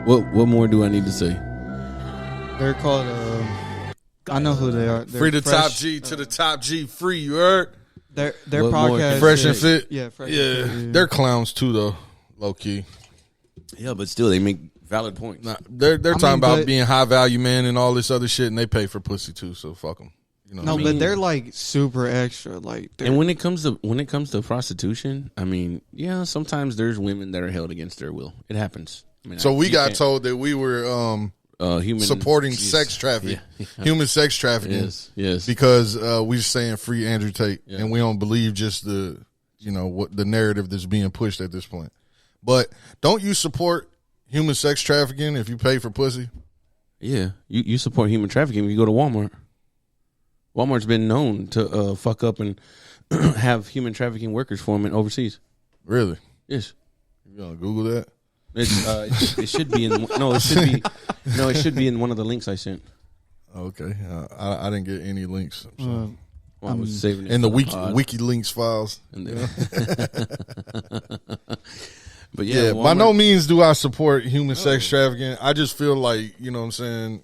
What more do I need to say? They're called. I know who they are. They're Free the fresh, top G to the top G. Free, you heard? Their What more? podcast. Fresh and Fit. Yeah, fresh. Yeah, And Fit, they're clowns too, though. Low key. Yeah, but still, they make valid points. Nah, they're talking about being high value man and all this other shit, and they pay for pussy too. So fuck them. You know. No, but they're like super extra. Like, And when it comes to prostitution, I mean, yeah, sometimes there's women that are held against their will. It happens. I mean, so we got can't- told that we were human supporting yes. sex trafficking, Yeah. human sex trafficking. Yes. Because we're saying free Andrew Tate, Yeah. and we don't believe just the what the narrative that's being pushed at this point. But don't you support human sex trafficking if you pay for pussy? Yeah, you support human trafficking when you go to Walmart. Walmart's been known to fuck up and have human trafficking workers for them overseas. Really? Yes. You gonna Google that? It should be in it should be in one of the links I sent. Okay, I didn't get any links. So. Well, I was saving it in the for pod. WikiLeaks files. But yeah, Walmart, by no means do I support human sex trafficking. I just feel like, you know what I'm saying,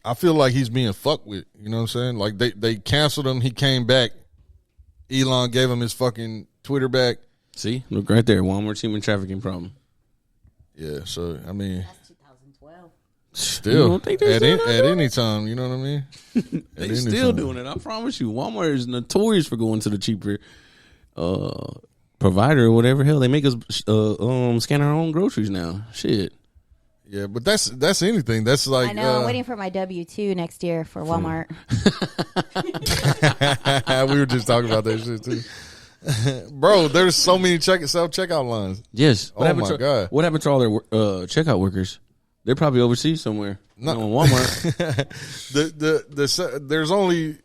I feel like he's being fucked with. You know what I'm saying? Like they canceled him. He came back. Elon gave him his fucking Twitter back. See, look right there. Walmart's human trafficking problem. Yeah, so I mean, That's 2012. still think they're still not at doing any time. You know what I mean? They still doing it. I promise you. Walmart is notorious for going to the cheaper provider or whatever. Hell, they make us scan our own groceries now. Shit. Yeah, but that's anything. That's like I know. I'm waiting for my W-2 next year for Walmart. we were just talking about that shit too. Bro, there's so many self-checkout lines. Yes. Oh my God. What happened to all their checkout workers? They're probably overseas somewhere. Not on Walmart. There's only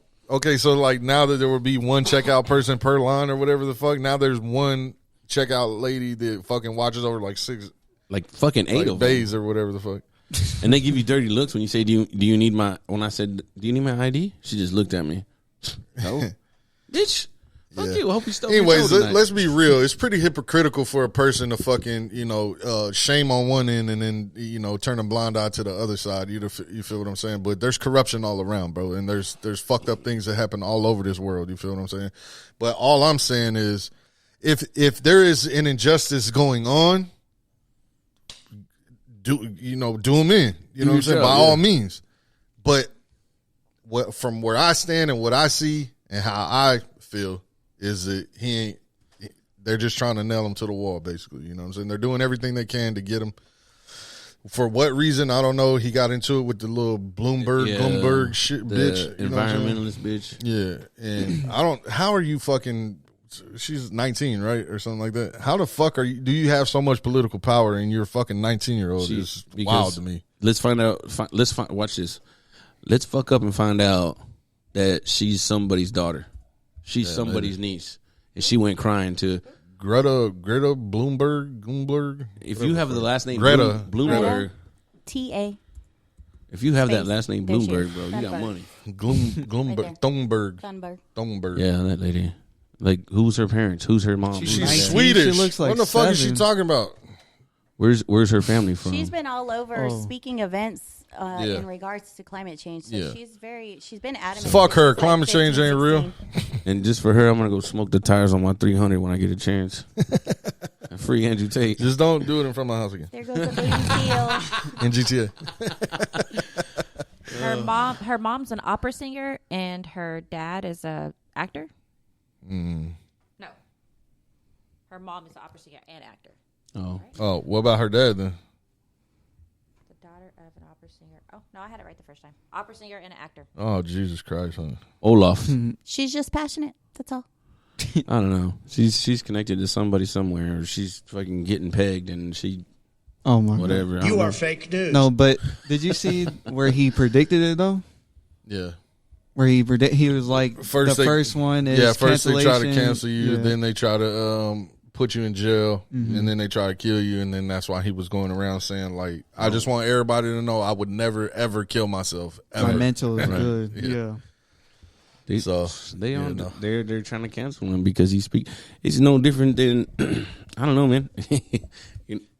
so like now that there would be one checkout person per line or whatever the fuck. Now there's one checkout lady that fucking watches over like 6, like fucking 8 like of bays or whatever the fuck. And they give you dirty looks when you say, "Do you need my?" When I said, "Do you need my ID?" She just looked at me. No, bitch. Fuck you. I hope you stole. Anyways, let's be real. It's pretty hypocritical for a person to fucking shame on one end and then turn a blind eye to the other side. You feel what I'm saying? But there's corruption all around, bro, and there's fucked up things that happen all over this world. You feel what I'm saying? But all I'm saying is, if there is an injustice going on, do them in. You know what I'm saying? By all means. But from where I stand and what I see and how I feel is that they're just trying to nail him to the wall, basically. You know what I'm saying? They're doing everything they can to get him. For what reason, I don't know. He got into it with the little Bloomberg shit, bitch. Environmentalist bitch. Yeah. And how are you fucking, she's 19, right? Or something like that. How the fuck do you have so much political power and you're a fucking 19-year-old? It's wild to me. Let's find out. Watch this. Let's fuck up and find out that she's somebody's daughter. She's somebody's niece, and she went crying to Greta Bloomberg. If you have the last name Greta Bloomberg, T.A. If you have that last name Bloomberg, bro, you got money. Thunberg. Yeah, that lady. Like, who's her parents? Who's her mom? She's Swedish. She looks like what the fuck 7. is she talking about? Where's her family from? She's been all over speaking events in regards to climate change. So she's been adamant. Fuck her. Like Climate change ain't real. And just for her, I'm gonna go smoke the tires on my 300 when I get a chance. Free Andrew Tate. Just don't do it in front of my house again. There goes the baby seal. In GTA. Her mom's an opera singer, and her dad is a actor. No, her mom is an opera singer and actor. Oh, Oh, what about her dad then? The daughter of an opera singer. Oh no, I had it right the first time. Opera singer and an actor. Oh, Jesus Christ, huh? Olaf. She's just passionate. That's all. I don't know. She's connected to somebody somewhere, or she's fucking getting pegged, and she. Oh my whatever. You are fake news. No, but did you see where he predicted it though? Yeah. Where he was like first one is first they try to cancellation. cancel you, Yeah. then they try to put you in jail, and then they try to kill you, and then that's why he was going around saying like, I just want everybody to know I would never ever kill myself. Ever. My mental is good. Yeah. They're trying to cancel him because he speak. It's no different than I don't know, man.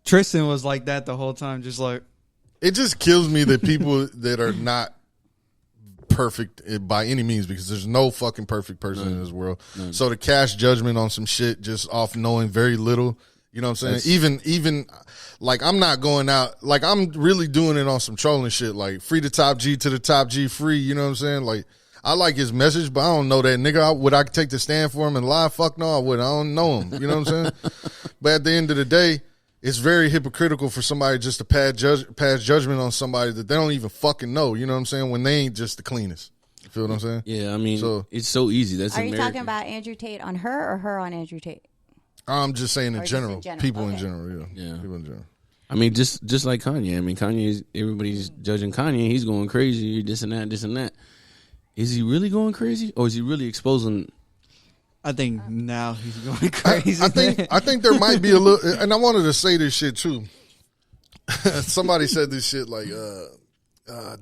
Tristan was like that the whole time, just like It just kills me that people that are not perfect by any means, because there's no fucking perfect person in this world. So to cast judgment on some shit just off knowing very little, you know what I'm saying? Even like I'm not going out, like I'm really doing it on some trolling shit, like free the top G to the top G free, you know what I'm saying? Like I like his message, but I don't know that nigga. Would I take the stand for him and lie? Fuck no, I wouldn't. I don't know him, you know what I'm saying? But at the end of the day, it's very hypocritical for somebody just to pass judgment on somebody that they don't even fucking know. You know what I'm saying? When they ain't just the cleanest. You feel what I'm saying? Yeah, I mean, it's so easy. That's Are American. you talking about Andrew Tate on her or her on Andrew Tate? I'm just saying in Or just general. in general, People in okay. general, Yeah. People in general. I mean, just like Kanye. I mean, everybody's judging Kanye. He's going crazy, this and that. Is he really going crazy, or is he really exposing? I think now he's going crazy. I think there might be a little, and I wanted to say this shit too. Somebody said this shit like,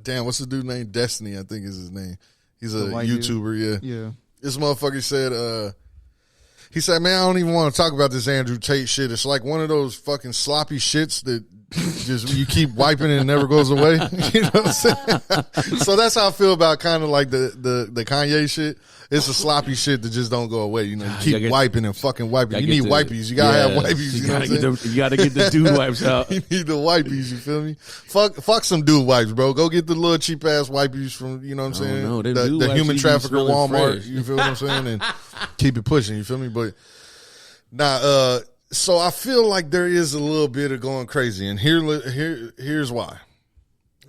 damn, what's the dude name? Destiny, I think is his name. He's a YouTuber, Yeah. This motherfucker said, he said, man, I don't even want to talk about this Andrew Tate shit. It's like one of those fucking sloppy shits that Just you keep wiping and it never goes away. You know what I'm saying? So that's how I feel about kind of like the Kanye shit. It's a sloppy shit that just don't go away. You know, you keep wiping and fucking wiping. You need wipes. You gotta have wipes. You know what I'm saying? You gotta get the dude wipes out. You need the wipes. You feel me? Fuck some dude wipes, bro. Go get the little cheap ass wipes from, you know what I'm saying? No, the human trafficker Walmart. You feel what I'm saying? And keep it pushing. You feel me? But now, so I feel like there is a little bit of going crazy, and here's why.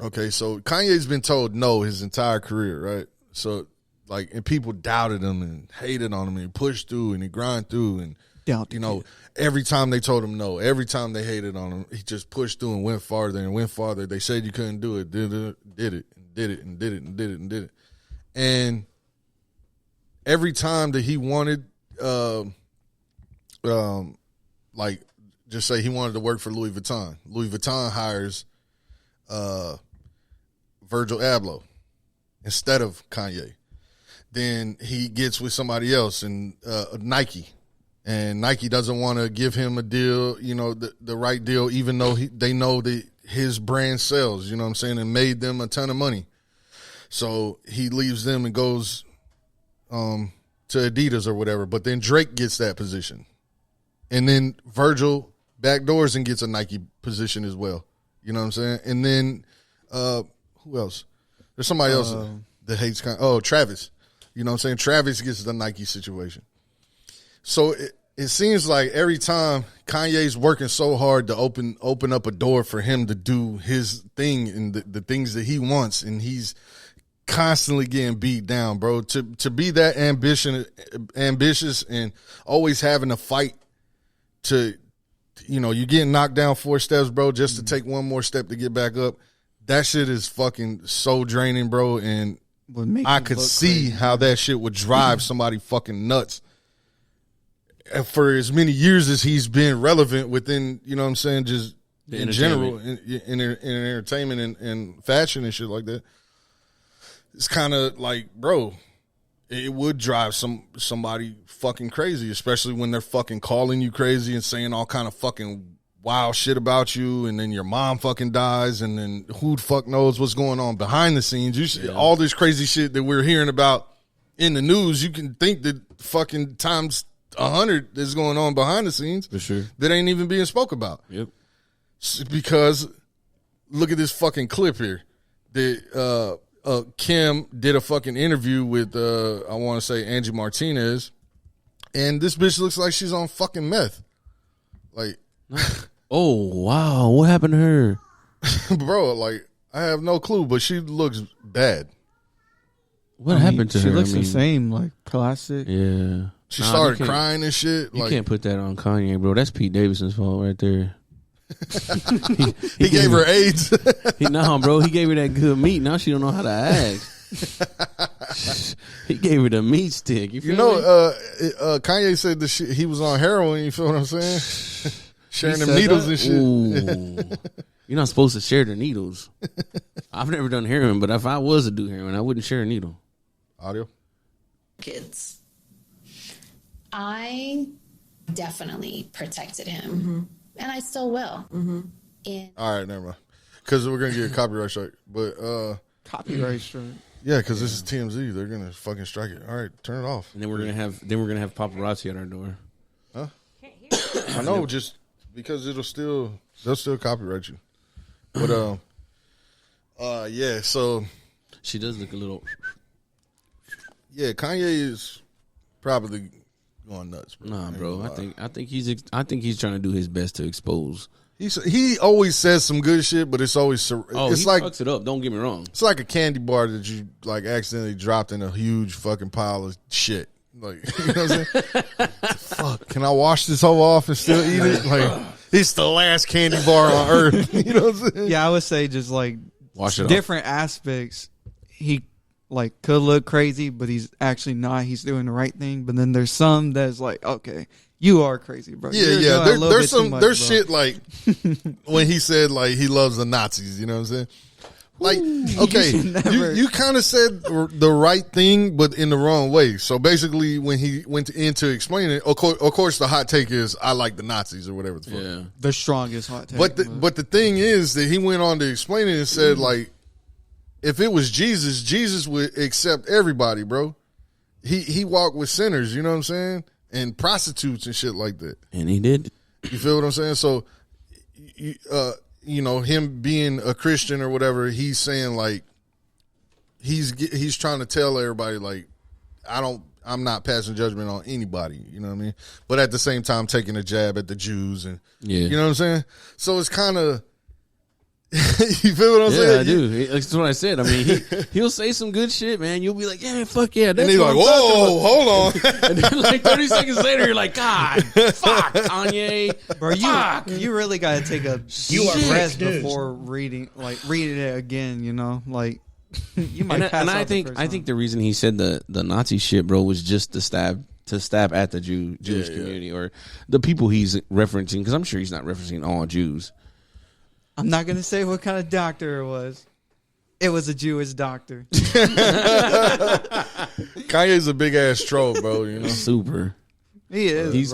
Okay, so Kanye's been told no his entire career, right? So like, and people doubted him and hated on him, and he pushed through and he grind through, and you know, every time they told him no, every time they hated on him, he just pushed through and went farther and went farther. They said you couldn't do it, did it, and every time that he wanted, like, just say he wanted to work for Louis Vuitton. Louis Vuitton hires Virgil Abloh instead of Kanye. Then he gets with somebody else, and Nike. And Nike doesn't want to give him a deal, you know, the right deal, even though they know that his brand sells, you know what I'm saying, and made them a ton of money. So he leaves them and goes to Adidas or whatever. But then Drake gets that position. And then Virgil backdoors and gets a Nike position as well. You know what I'm saying? And then who else? There's somebody else that hates Travis. You know what I'm saying? Travis gets the Nike situation. So it seems like every time Kanye's working so hard to open up a door for him to do his thing and the things that he wants, and he's constantly getting beat down, bro. To be that ambitious and always having to fight to, you know, you getting knocked down 4 steps, bro, just to take one more step to get back up. That shit is fucking so draining, bro. And I could see how that shit would drive somebody fucking nuts. For as many years as he's been relevant within, you know what I'm saying, just in general, in entertainment and fashion and shit like that, it's kind of like, bro, it would drive somebody fucking crazy, especially when they're fucking calling you crazy and saying all kind of fucking wild shit about you, and then your mom fucking dies, and then who the fuck knows what's going on behind the scenes. You see all this crazy shit that we're hearing about in the news. You can think that fucking times 100 is going on behind the scenes for sure that ain't even being spoke about. Yep. Because look at this fucking clip here. That Kim did a fucking interview with I want to say Angie Martinez, and this bitch looks like she's on fucking meth. Like, oh wow, what happened to her, bro? Like, I have no clue, but she looks bad. What happened to her? She looks the same, like classic. Yeah. She started crying and shit. You can't put that on Kanye, bro. That's Pete Davidson's fault right there. he gave her AIDS. No, bro. He gave her that good meat. Now she don't know how to act. He gave her the meat stick. You know, Kanye said the shit, he was on heroin. You feel what I'm saying? Sharing them needles and shit. Ooh. You're not supposed to share the needles. I've never done heroin, but if I was to do heroin, I wouldn't share a needle. Audio. Kids. I definitely protected him, and I still will. All right, never mind. Because we're gonna get a copyright strike, but copyright strike. Yeah, because this is TMZ. They're gonna fucking strike it. All right, turn it off. And then we're gonna have paparazzi at our door. Huh? I know, just because they'll still copyright you. But yeah. So she does look a little. Yeah, Kanye is probably going nuts, bro. Nah, bro. I think he's trying to do his best to expose. He always says some good shit, but it's always it's he like fucks it up. Don't get me wrong. It's like a candy bar that you like accidentally dropped in a huge fucking pile of shit. Like, you know what I'm saying? Fuck, can I wash this whole off and still eat it? Like, it's the last candy bar on earth. You know what I'm saying? Yeah, I would say just like wash it different aspects. He like could look crazy, but he's actually not. He's doing the right thing. But then there's some that's like, okay, you are crazy, bro. Yeah. There's shit like when he said like he loves the Nazis. You know what I'm saying? Like, okay, you kind of said the right thing, but in the wrong way. So basically, when he went into explaining it, of course, the hot take is I like the Nazis or whatever the fuck. Yeah. The strongest hot take. But the thing is that he went on to explain it and said, like, if it was Jesus, Jesus would accept everybody, bro. He walked with sinners, you know what I'm saying? And prostitutes and shit like that. And he did. You feel what I'm saying? So, you know, him being a Christian or whatever, he's saying like he's trying to tell everybody like I'm not passing judgment on anybody, you know what I mean? But at the same time taking a jab at the Jews and you know what I'm saying? So it's kind of you feel what I'm saying? Yeah, I do. That's what I said. I mean, he'll say some good shit, man. You'll be like, yeah, fuck yeah. That's and he's like, whoa, hold on. And then like 30 seconds later, you're like, God, fuck, Kanye. Bro, you really got to take a deep breath before reading it again, you know? Like, you might pass and out I think the first time. the reason he said the Nazi shit, bro, was just to stab at the Jewish community or the people he's referencing, because I'm sure he's not referencing all Jews. I'm not going to say what kind of doctor it was. It was a Jewish doctor. Kanye's a big ass troll, bro, you know. Super. He is. He's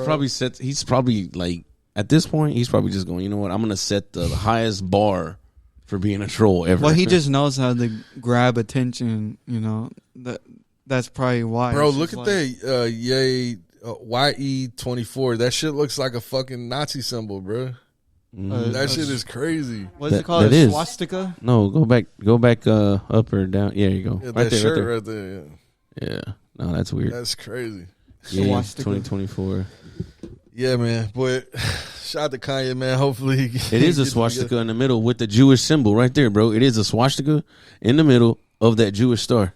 probably like at this point he's probably just going, you know what? I'm going to set the highest bar for being a troll ever. Well, he just knows how to grab attention, you know. That's probably why. Bro, look at that YE24. That shit looks like a fucking Nazi symbol, bro. That shit is crazy. What's it called? A swastika? No, go back up or down. Yeah, there you go. Yeah, right that there, shirt right there. Yeah. No, that's weird. That's crazy. Yeah, Swastika. 2024. Yeah, man. But shout out to Kanye, man. Hopefully it is a swastika in the middle with the Jewish symbol right there, bro. It is a swastika in the middle of that Jewish star.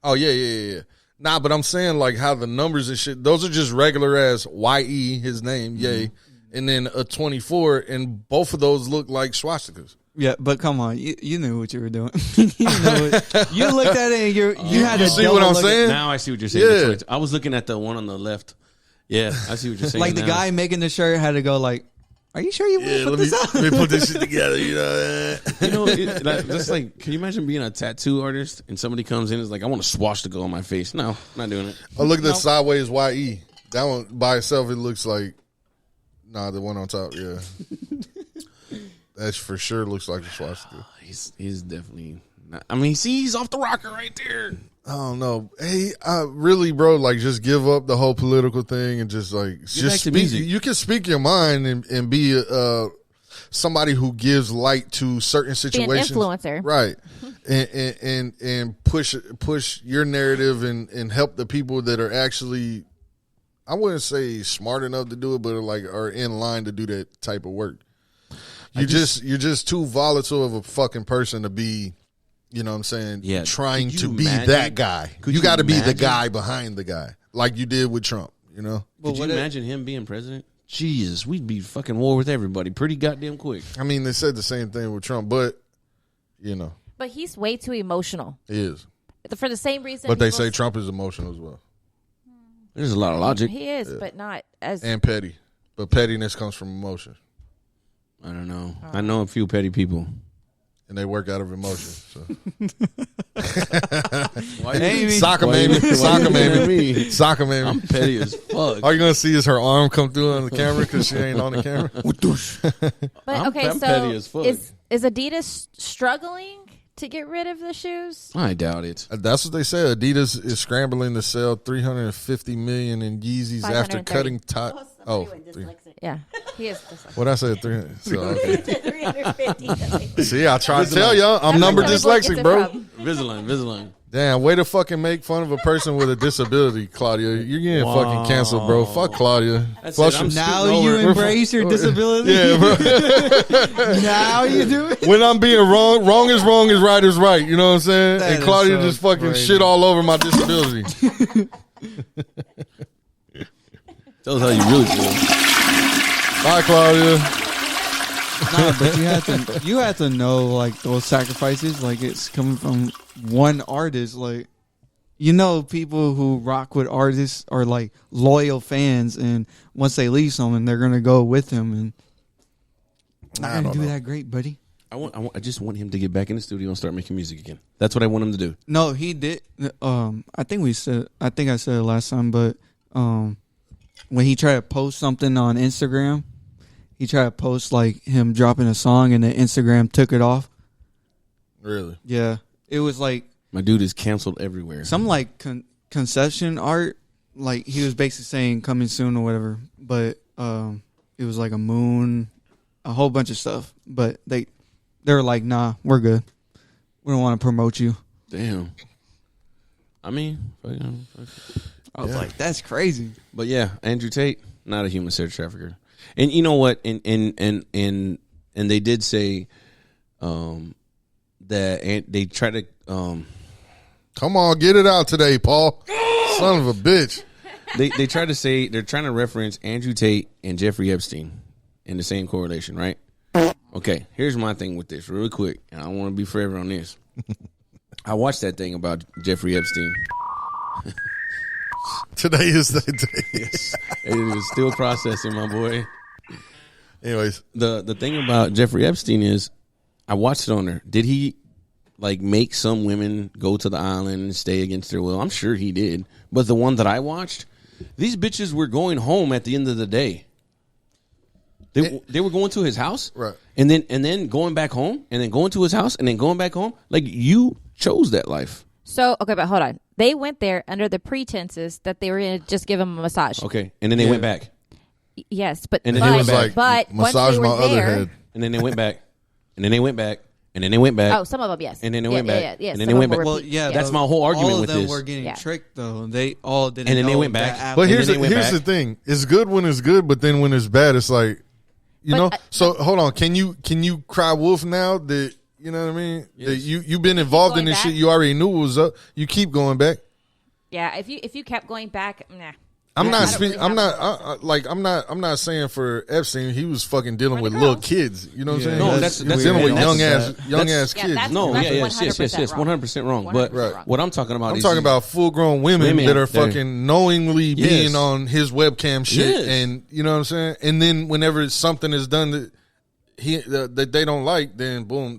Oh, yeah. Nah, but I'm saying like how the numbers and shit, those are just regular as YE, his name, yay. And then a 24, and both of those look like swastikas. Yeah, but come on, you knew what you were doing. You looked at it and you had to see what I'm saying? Now I see what you're saying. Yeah. I was looking at the one on the left. Yeah, I see what you're saying. Like the guy making the shirt had to go like, are you sure you want to put this out? Let me put this shit together, you know. Just like, can you imagine being a tattoo artist and somebody comes in and is like, I want a swastika on my face. No, I'm not doing it. Oh, look at the sideways YE. That one by itself, it looks like, nah, the one on top, yeah. That for sure looks like a swastika. He's definitely not. I mean, see, he's off the rocker right there. I don't know. Hey, really, bro, like just give up the whole political thing and just like just speak. You can speak your mind and be somebody who gives light to certain situations. Be an influencer, right? And push your narrative and help the people that are actually, I wouldn't say smart enough to do it, but are in line to do that type of work. You're just too volatile of a fucking person to be, you know what I'm saying, trying to be that guy. You got to be the guy behind the guy, like you did with Trump, you know? Could you imagine him being president? Jesus, we'd be fucking war with everybody pretty goddamn quick. I mean, they said the same thing with Trump, but, you know. But he's way too emotional. He is. For the same reason. But they say Trump is emotional as well. There's a lot of logic. He is, but not as. And petty. But pettiness comes from emotion. I don't know. I know a few petty people. And they work out of emotion. So. Soccer baby. Soccer baby. I'm petty as fuck. All you're going to see is her arm come through on the camera because she ain't on the camera. But okay, I'm so petty as fuck. Is Adidas struggling to get rid of the shoes? I doubt it. That's what they say. Adidas is scrambling to sell $350 million in Yeezys after cutting top. Yeah, he is dyslexic. What I said, 300. So, okay. 350. See, I try to tell y'all, I'm number dyslexic, bro. Invisalign. Damn, way to fucking make fun of a person with a disability, Claudia. You're getting fucking canceled, bro. Fuck Claudia. Now you embrace your disability? Yeah, bro. Now you do it? When I'm being wrong, wrong is right is right. You know what I'm saying? That and Claudia so just fucking crazy. shit all over my disability. Tell us how you really feel. Bye, Claudia. Nah, but you have to know like those sacrifices, like it's coming from one artist. Like, you know, people who rock with artists are like loyal fans, and once they leave someone, they're gonna go with them, and not gonna do that great, buddy. I just want him to get back in the studio and start making music again. That's what I want him to do. No, he did. I think I said it last time, but when he tried to post something on Instagram, he tried to post like him dropping a song, and then Instagram took it off. Really? Yeah, it was like My dude is canceled everywhere. some like concession art. Like he was basically saying coming soon or whatever, but it was like a moon, a whole bunch of stuff. But they were like, nah, we're good. We don't want to promote you. Damn. I mean, I was like, that's crazy. but yeah, Andrew Tate, not a human sex trafficker. And you know what? And they did say that they try to Come on, get it out today, Paul. Son of a bitch. they try to say they're trying to reference Andrew Tate and Jeffrey Epstein in the same correlation, right? Okay, here's my thing with this, really quick, and I don't want to be forever on this. I watched that thing about Jeffrey Epstein. Today is the day. Yes, it is still processing, my boy. Anyways, The thing about Jeffrey Epstein is, I watched it on there. Did he like make some women go to the island and stay against their will? I'm sure he did. But the one that I watched, these bitches were going home at the end of the day. They were going to his house, right? And then going back home, and then going to his house, and then going back home. Like, you chose that life. So, okay, but hold on. They went there under the pretenses that they were going to just give him a massage. Okay, and then they went back, Yes, but And then but, he was like, but once massage they were my other there, head. and then they went back, and then they went back, and then they went back. Oh, some of them, yes. And then they Yeah, went back. Yeah, yeah, And then some they of went them back. were Well, pe- yeah, That's my whole argument all of with them this. were getting Yeah. tricked though. They all didn't. And then they know went back. that but And here's then they went here's the back. thing: it's good when it's good, but then when it's bad, it's like, you know. So hold on, can you cry wolf now that you know what I mean? Yes. That you've been involved in going this shit. back? You already knew what was up. You keep going back. Yeah, if you kept going back, nah. I'm I not don't speaking. really I'm not. I'm not saying for Epstein. He was fucking dealing Or the with little girls. kids. You know what I'm saying? No, He was that's dealing with weird. young That's- ass that's- kids. that's- No, That's yes, 100% wrong. 100% wrong. But 100% what I'm talking about I'm is talking about full grown women that are fucking knowingly Yes. being on his webcam shit, Yes. and you know what I'm saying. And then whenever something is done that they don't like, then boom,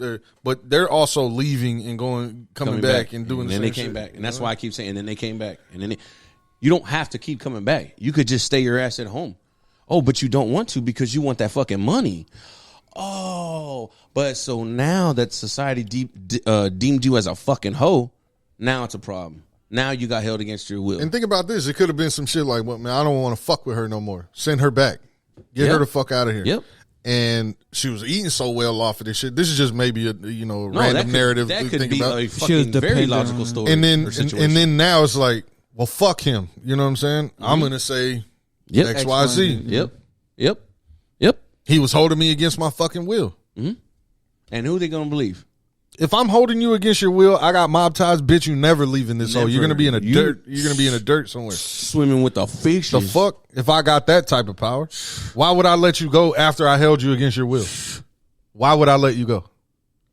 they're also leaving and coming back and doing. And the then same they came shit, back, and you that's know? why I keep saying. And then they came back, and then you don't have to keep coming back. You could just stay your ass at home. Oh, but you don't want to because you want that fucking money. Oh, but so now that society deemed you as a fucking hoe, now it's a problem. Now you got held against your will. And think about this: it could have been some shit like, "Well, man, I don't want to fuck with her no more. Send her back. Get her the fuck out of here." Yep. And she was eating so well off of this shit. This is just maybe a No, random narrative That to could think be about. a She was fucking very dependent logical on- story. And then or situation. and then now it's like, well, fuck him. You know what I'm saying? I'm gonna say Yep. XYZ. Yep. He was holding me against my fucking will. And who they gonna believe? If I'm holding you against your will, I got mob ties, bitch. You never leaving this hole. You're Never. gonna be in a You- dirt. You're gonna be in a dirt somewhere. Swimming with the fishes. The fuck? If I got that type of power, why would I let you go after I held you against your will? Why would I let you go?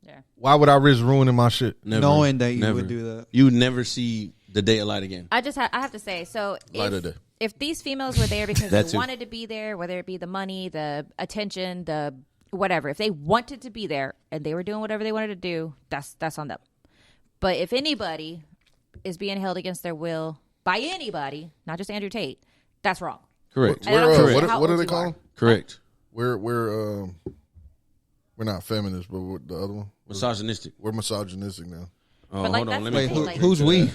Yeah. Why would I risk ruining my shit? Never. knowing that you Never. would do that. You would never see the day of light again. I have to say, so Light of day. if these females were there because That they too. wanted to be there, whether it be the money, the attention, the whatever, if they wanted to be there and they were doing whatever they wanted to do, that's on them. But if anybody is being held against their will by anybody, not just Andrew Tate, that's wrong. Correct. And I don't care how What do old they you call are. them? Correct. We're not feminists, but what the other one? Misogynistic. We're misogynistic now. Oh, But, like, hold on. that's Let the me. thing, pull- like- Who's we?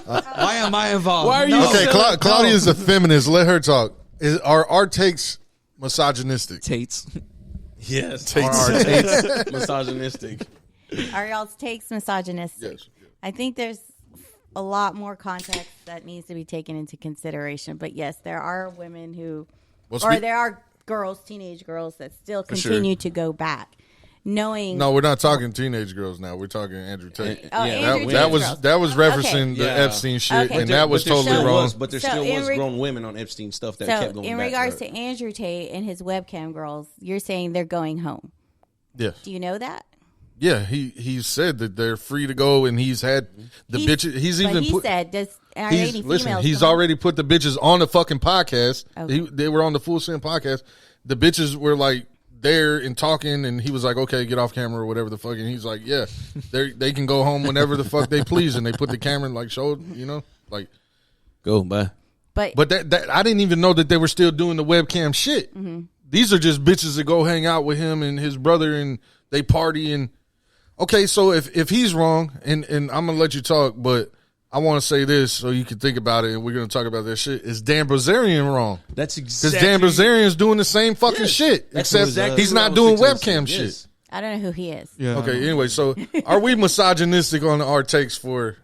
Why am I involved? Why are you No. Okay, so- Claudia's a feminist. Let her talk. Are our takes misogynistic? Tates? Yes. Takes. Are takes misogynistic. Are y'all's takes misogynistic? Yes. I think there's a lot more context that needs to be taken into consideration. But yes, there are women who, Well, or speak- there are girls, teenage girls that still sure. continue to go back, knowing. No, we're not talking teenage girls now. We're talking Andrew Tate. Oh, Yeah, Andrew that Tate was girls. that was referencing the Yeah. Epstein shit, Okay. and that was But there totally still wrong. Was, but there So still in was re- grown women on Epstein stuff that So kept going in back. regards to Andrew Tate and his webcam girls, you're saying they're going home. Yeah, Do you know that? yeah. He said that they're free to go, and he's had the bitches. He's but even he put. said, "Does are there any Listen, females?" he's come on? already put the bitches on the fucking podcast. Okay. They were on the Full Send podcast. The bitches were like, there and talking, and he was like, okay, get off camera or whatever the fuck, and he's like, yeah, they can go home whenever the fuck they please, and they put the camera like showed, like Go, bye. But that I didn't even know that they were still doing the webcam shit. These are just bitches that go hang out with him and his brother, and they party. And okay, so if he's wrong, and I'm gonna let you talk, but I want to say this so you can think about it, and we're gonna talk about that shit. Is Dan Bilzerian wrong? That's Because exactly. Dan Bilzerian's doing the same fucking shit, That's except exactly he's what I not was doing fixing to say. webcam Yes. shit. I don't know who he is. Yeah. Okay, anyway, so are we misogynistic on our takes for,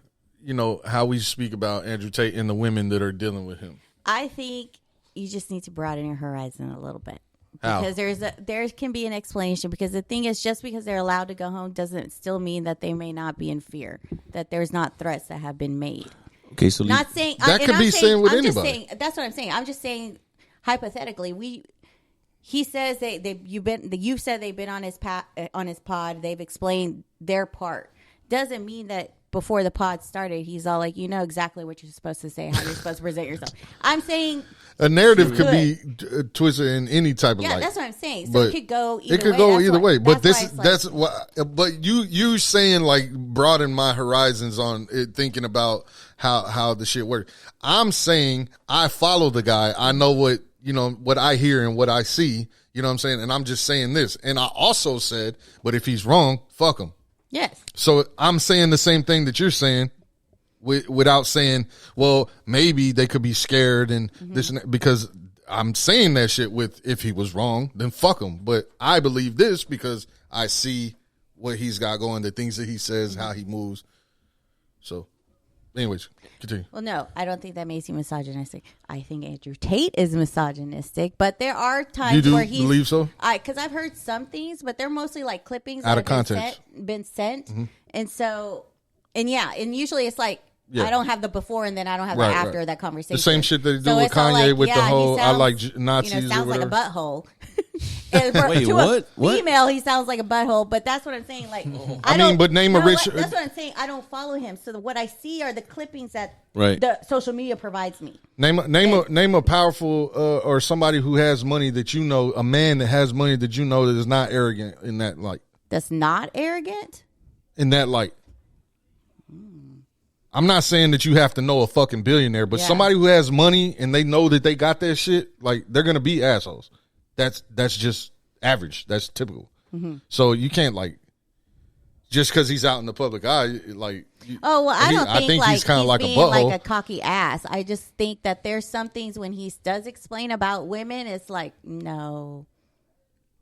how we speak about Andrew Tate and the women that are dealing with him? I think you just need to broaden your horizon a little bit. How? Because there can be an explanation. Because the thing is, just because they're allowed to go home doesn't still mean that they may not be in fear. That there's not threats that have been made. Okay, so Not saying That could be saying with I'm just anybody. saying, that's what I'm saying. I'm just saying hypothetically. He says you said they've been on his pod. They've explained their part. Doesn't mean that before the pod started, he's all like, you know exactly what you're supposed to say, how you're supposed to present yourself. I'm saying A narrative could be twisted in any type of light. that's what I'm saying. So But it could go either way. It could go That's either why- way. But that's why it's like- but you saying like broaden my horizons on it, thinking about how the shit works. I'm saying I follow the guy. I know what I hear and what I see. You know what I'm saying? And I'm just saying this. And I also said, but if he's wrong, fuck him. Yes. So I'm saying the same thing that you're saying without saying, well, maybe they could be scared and this and that, because I'm saying that shit with, if he was wrong, then fuck him. But I believe this because I see what he's got going, the things that he says, how he moves. So anyways, continue. Well, no, I don't think that makes you misogynistic. I think Andrew Tate is misogynistic, but there are times You do where he's believe so? Because I've heard some things, but they're mostly like clippings Out that of have context. been sent. And so, and usually it's like Yeah. I don't have the before and then I don't have Right, the after right. that conversation. The same shit they do So with it's all Kanye like, with the yeah, he whole, I sounds, like Nazis or sounds like a whatever. butthole. And Wait, to what? a female, he sounds like a butthole, but that's what I'm saying. Like, I mean, but name a rich- That's what I'm saying. I don't follow him, so what I see are the clippings that Right. the social media provides me. Name a powerful or somebody who has money that you know, a man that has money that you know that is not arrogant in that light. That's not arrogant. In that light. I'm not saying that you have to know a fucking billionaire, but Yeah. somebody who has money and they know that they got that shit, like they're gonna be assholes. That's just average. That's typical. So you can't like just because he's out in the public eye, like. Oh well, I don't think like he's kind of like a being butthole. like a cocky ass. I just think that there's some things when he does explain about women, it's like no,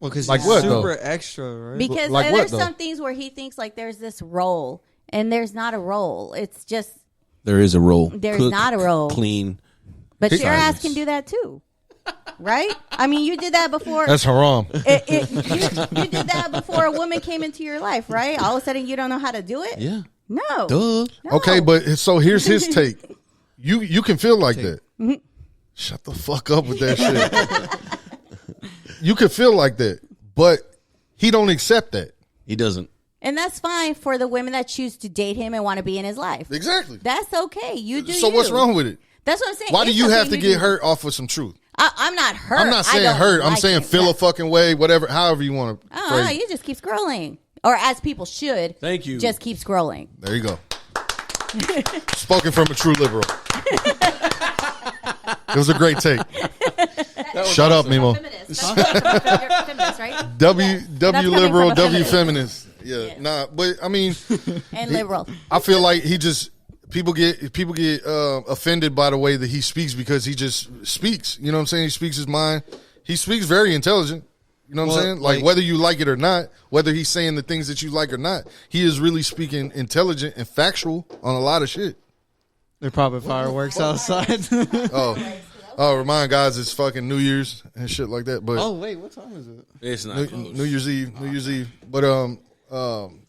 Well, because Like he's what, super though? extra, right? because Like what, there's though? some things where he thinks like there's this role and there's not a role. It's just, There is a role. There's Cook, not a role. Clean. but your Silence. ass can do that too, right? I mean, you did that before. That's haram. You did that before a woman came into your life, right? All of a sudden, you don't know how to do it. Yeah. No. Duh. No. Okay, but so here's his take. You can feel like that. Shut the fuck up with that shit. You can feel like that, but he don't accept that. He doesn't. And that's fine for the women that choose to date him and want to be in his life. Exactly. That's okay. You do. So what's wrong with it? That's what I'm saying. Why do It's you okay have to do get you. hurt off of some truth? I'm not hurt. I'm not I saying don't hurt. I'm like saying it. feel a fucking way, whatever, however you want to Oh, phrase no, it. you just keep scrolling, or as people should. Thank you. Just keep scrolling. There you go. Spoken from a true liberal. It was a great take. Shut up, Mimo. Feminist, right? W coming liberal, from a W feminist. feminist. Yeah, nah, but I mean, And liberal. I feel like he just people get offended by the way that he speaks because he just speaks. You know what I'm saying? He speaks his mind. He speaks very intelligent. You know what I'm Well, saying? Like whether you like it or not, whether he's saying the things that you like or not, he is really speaking intelligent and factual on a lot of shit. They're probably fireworks outside. Oh, remind guys it's fucking New Year's and shit like that. But Oh wait, what time is it? It's not New, close. New Year's Eve. But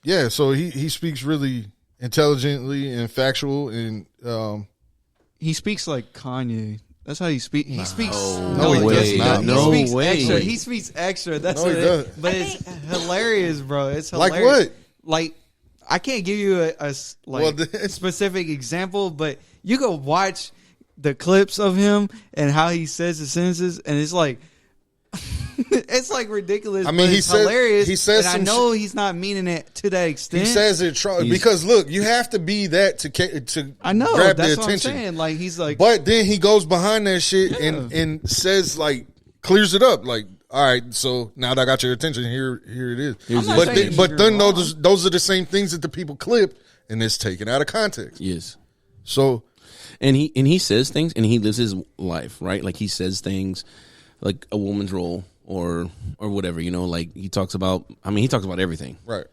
yeah. So he speaks really intelligently and factual, and He speaks like Kanye. That's how he speaks. He speaks. No, he way. does not. He No speaks way. extra. He speaks extra. That's No, what he it is. doesn't. But it's hilarious, bro. It's Like hilarious. what? Like I can't give you a Well, then- specific example, but you go watch the clips of him and how he says the sentences, and it's like It's like ridiculous. I mean, but he it's said- hilarious. he says and I some know he's not meaning it to that extent. He says it because look, you have to be that to I know grab that's the what attention. I'm saying. Like he's like, But then he goes behind that shit Yeah. and says like clears it up like, all right, so now that I got your attention, here it is. I'm not But saying then, but you're then wrong. those are the same things that the people clip and it's taken out of context. Yes. So And he says things and he lives his life, right? Like he says things like a woman's role or whatever, you know, like he talks about everything. right.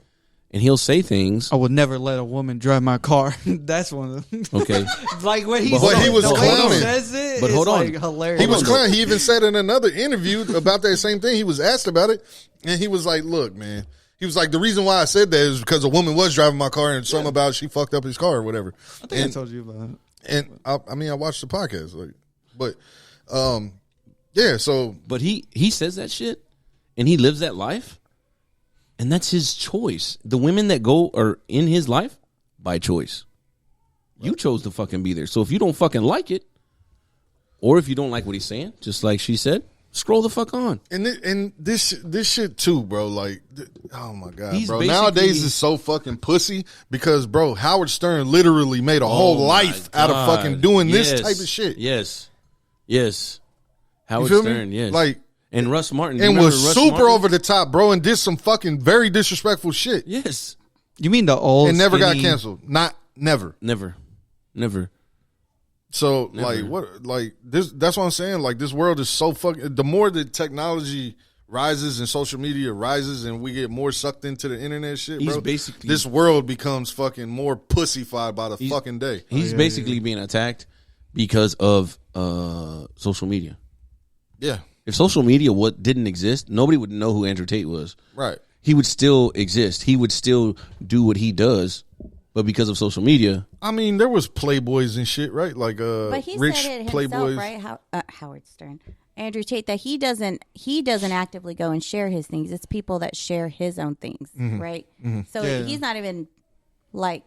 And he'll say things. I would never let a woman drive my car. That's one of them. Okay. Like when he, But he was the way clowning. he says it, But it's hold on. like hilarious. He was clowning. He even said in another interview about that same thing. He was asked about it, and he was like, "Look, man." He was like, "The reason why I said that is because a woman was driving my car, and something about she fucked up his car or whatever." I think I told you about it. And I mean, I watched the podcast, like, but yeah. So But he says that shit and he lives that life. And that's his choice. The women that go are in his life by choice. You chose to fucking be there. So if you don't fucking like it, or if you don't like what he's saying, just like she said, scroll the fuck on. and this shit too, bro. Like, oh my god, He's bro. basically- Nowadays is so fucking pussy because, bro, Howard Stern literally made a whole Oh, life my out of God. fucking doing this Yes. type of shit. Yes. Yes. You Howard feel me? Stern, yes. Like, and Russ Martin. Do you and remember was Russ super Martin? over the top, bro, and did some fucking very disrespectful shit, Yes. You mean the old and never got skinny- canceled. Never. Never. So Never. like what like this that's what I'm saying. Like this world is so fucking the more that technology rises and social media rises and we get more sucked into the internet shit, He's bro. basically- this world becomes fucking more pussyfied by the fucking day. He's basically being attacked because of social media. Yeah. If social media didn't exist, nobody would know who Andrew Tate was. Right. He would still exist. He would still do what he does, but because of social media, I mean, there was Playboys and shit, right? Like But he rich said it himself, Playboys. right? Howard Stern, Andrew Tate, that he doesn't actively go and share his things. It's people that share his own things, right? So Yeah. he's not even like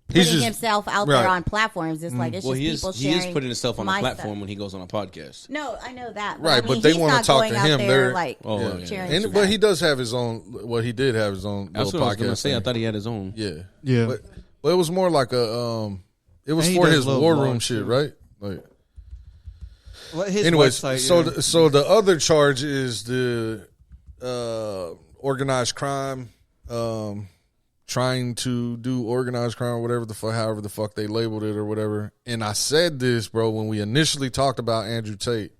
He's putting just- himself out right. there on platforms. It's like it's well, just he people is sharing. putting himself on a my platform stuff. when he goes on a podcast. No, I know that. Right, I mean, but they he's wanna not talk going to out him. there, They're- like Oh, yeah. sharing And, stuff. but he does have his own. Well, he did have his own That's little what I was podcast. going to say. I thing. thought he had his own. Yeah, Yeah. but it was more like a. It was And he for does his little war vlogs, room shit, too. right? Like, Well, his anyways, website, so yeah. so the other charge is the organized crime, trying to do organized crime or whatever the fuck, however the fuck they labeled it or whatever. And I said this, bro, when we initially talked about Andrew Tate.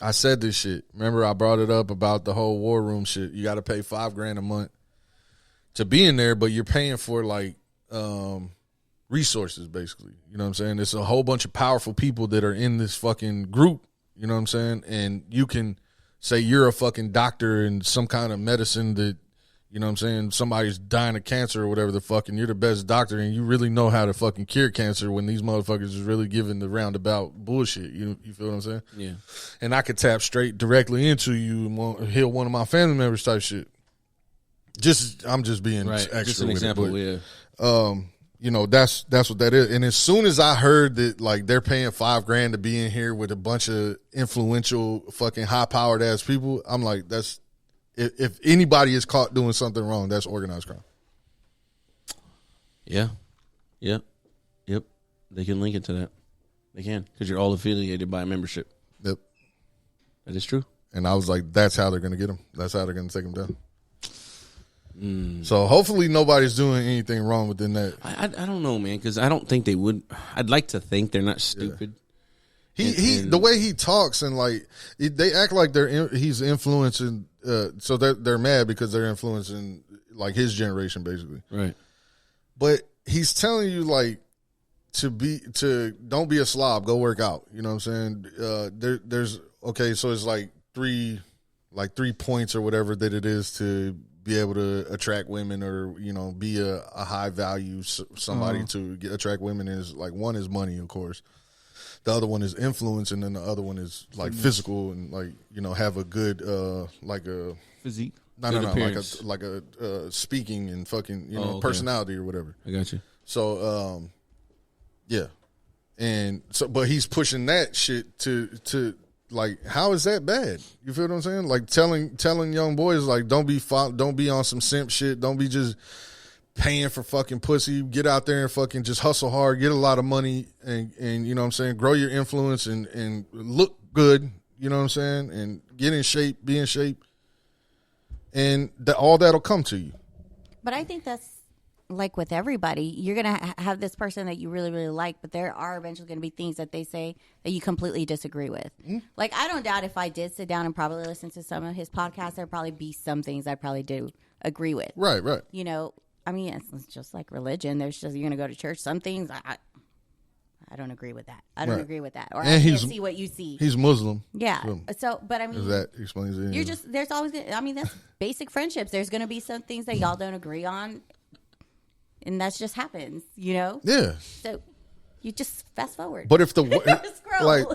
I said this shit. Remember, I brought it up about the whole war room shit. You got to pay $5,000 a month to be in there, but you're paying for like resources, basically. You know what I'm saying? There's a whole bunch of powerful people that are in this fucking group. You know what I'm saying? And you can say you're a fucking doctor in some kind of medicine that, you know what I'm saying, somebody's dying of cancer or whatever the fuck, and you're the best doctor and you really know how to fucking cure cancer when these motherfuckers is really giving the roundabout bullshit. You feel what I'm saying? Yeah. And I could tap straight directly into you and heal one of my family members type shit. I'm just being Right. extra Just an with example, it, but, yeah. you know, that's what that is. And as soon as I heard that, like, they're paying $5,000 to be in here with a bunch of influential, fucking high powered ass people, I'm like, that's if anybody is caught doing something wrong, that's organized crime. Yeah. Yep. They can link it to that. They can, because you're all affiliated by a membership. Yep. That is true. And I was like, that's how they're going to get them. That's how they're going to take them down. So hopefully nobody's doing anything wrong within that. I don't know, man, because I don't think they would. I'd like to think they're not stupid. He the way he talks and like they act like he's influencing. So they're mad because they're influencing like his generation basically. Right. But he's telling you like don't be a slob, go work out. You know what I'm saying? There's okay, so it's like three points or whatever that it is to be able to attract women or, you know, be a high value somebody to attract women is like, one is money, of course. The other one is influence, and then the other one is like physical and like, you know, have a good like a physique. no appearance. like a speaking and fucking, you know, okay. personality or whatever. I got you. So yeah, and so but he's pushing that shit to like, how is that bad? You feel what I'm saying? Like telling young boys, like, don't be on some simp shit. Don't be just paying for fucking pussy. Get out there and fucking just hustle hard, get a lot of money, and you know what I'm saying, grow your influence and look good, you know what I'm saying, and get in shape, be in shape, and all that'll come to you. But I think that's like with everybody. You're going to have this person that you really, really like, but there are eventually going to be things that they say that you completely disagree with. Mm-hmm. Like, I don't doubt if I did sit down and probably listen to some of his podcasts, there'd probably be some things I probably do agree with. Right. You know, I mean, it's just like religion. There's just, you're going to go to church. Some things, I don't agree with that. I don't agree with that. Or and I can't see what you see. He's Muslim. Yeah. So, but I mean, that explains it. You're just, there's always, I mean, that's basic friendships. There's going to be some things that y'all don't agree on. And that just happens, you know? Yeah. So you just fast forward. But if the like,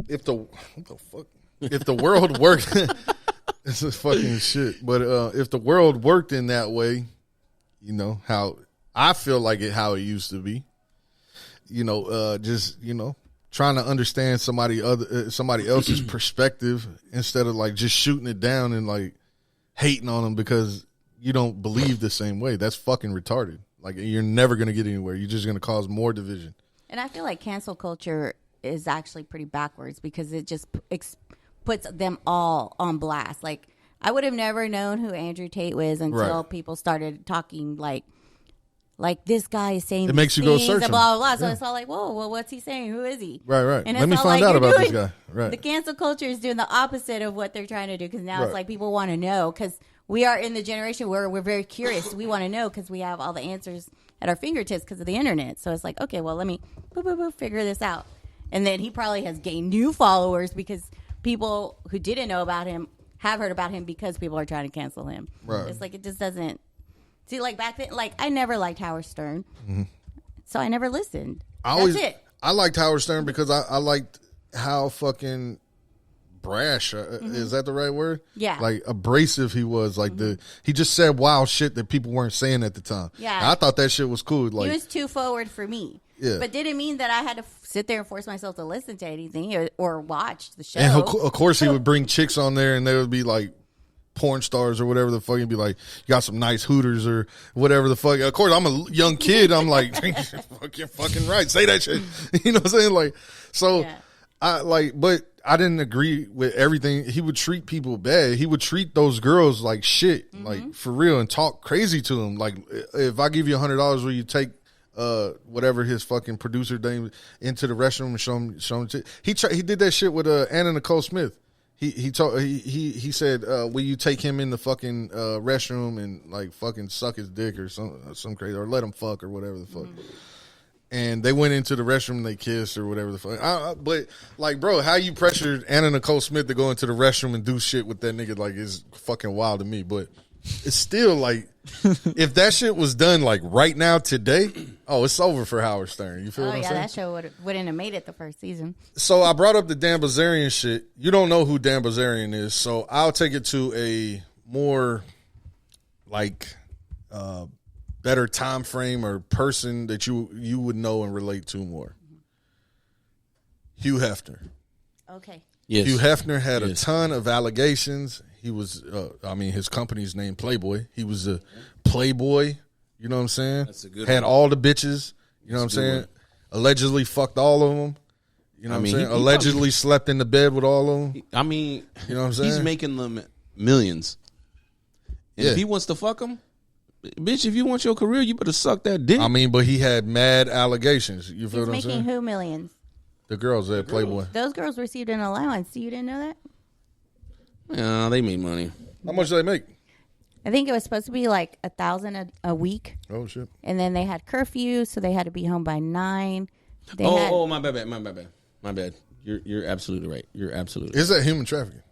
if the what the fuck? If the world worked, this is fucking shit. But if the world worked in that way, you know how I feel like how it used to be. You know, just trying to understand somebody else's perspective instead of like just shooting it down and like hating on them because you don't believe the same way. That's fucking retarded. Like, you're never going to get anywhere. You're just going to cause more division. And I feel like cancel culture is actually pretty backwards because it just puts them all on blast. Like, I would have never known who Andrew Tate was until people started talking like this guy is saying it makes you go search and blah, blah, blah. So it's all like, whoa, well, what's he saying? Who is he? Right. And let me find out about this guy. Right. The cancel culture is doing the opposite of what they're trying to do because now it's like people want to know because we are in the generation where we're very curious. We want to know because we have all the answers at our fingertips because of the internet. So it's like, okay, well, let me figure this out. And then he probably has gained new followers because people who didn't know about him have heard about him because people are trying to cancel him. Right. It's like it just doesn't. See, like back then, like I never liked Howard Stern. Mm-hmm. So I never listened. That's it. I liked Howard Stern because I liked how fucking brash is that the right word? Yeah, like abrasive he was. Like he just said wild shit that people weren't saying at the time. Yeah, and I thought that shit was cool. Like, he was too forward for me. Yeah, but didn't mean that I had to sit there and force myself to listen to anything or watch the show. And of course he would bring chicks on there and they would be like porn stars or whatever the fuck, and be like, you got some nice hooters or whatever the fuck. Of course I'm a young kid. I'm like, you're fucking right, say that shit. You know what I'm saying? Like, so but I didn't agree with everything. He would treat people bad. He would treat those girls like shit, like for real, and talk crazy to them. Like, if I give you $100, will you take whatever his fucking producer name into the restroom and show him? He did that shit with Anna Nicole Smith. He said, will you take him in the fucking restroom and like fucking suck his dick or some crazy, or let him fuck or whatever the fuck. And they went into the restroom and they kissed or whatever the fuck. But like, bro, how you pressured Anna Nicole Smith to go into the restroom and do shit with that nigga, like, is fucking wild to me. But it's still like, if that shit was done like right now today, it's over for Howard Stern. You feel what I'm saying? That show wouldn't have made it the first season. So I brought up the Dan Bilzerian shit. You don't know who Dan Bilzerian is, so I'll take it to a more like better time frame or person that you would know and relate to more. Hugh Hefner. Okay. Yes. Hugh Hefner had a ton of allegations. He was, his company's named Playboy. He was a Playboy. You know what I'm saying? That's a good Had one. all the bitches. You know what I'm saying? One. Allegedly fucked all of them. You know what I'm saying? Allegedly slept in the bed with all of them. I mean, you know what I'm saying? He's making them millions. And if he wants to fuck them, bitch, if you want your career, you better suck that dick. I mean, but he had mad allegations. You feel what I'm saying? Making who millions? The girls at Playboy. Those girls received an allowance. You didn't know that? Yeah, they made money. How much do they make? I think it was supposed to be like $1,000 a week. Oh shit! And then they had curfew, so they had to be home by 9. My bad. You're absolutely right. You're absolutely right. Is that human trafficking?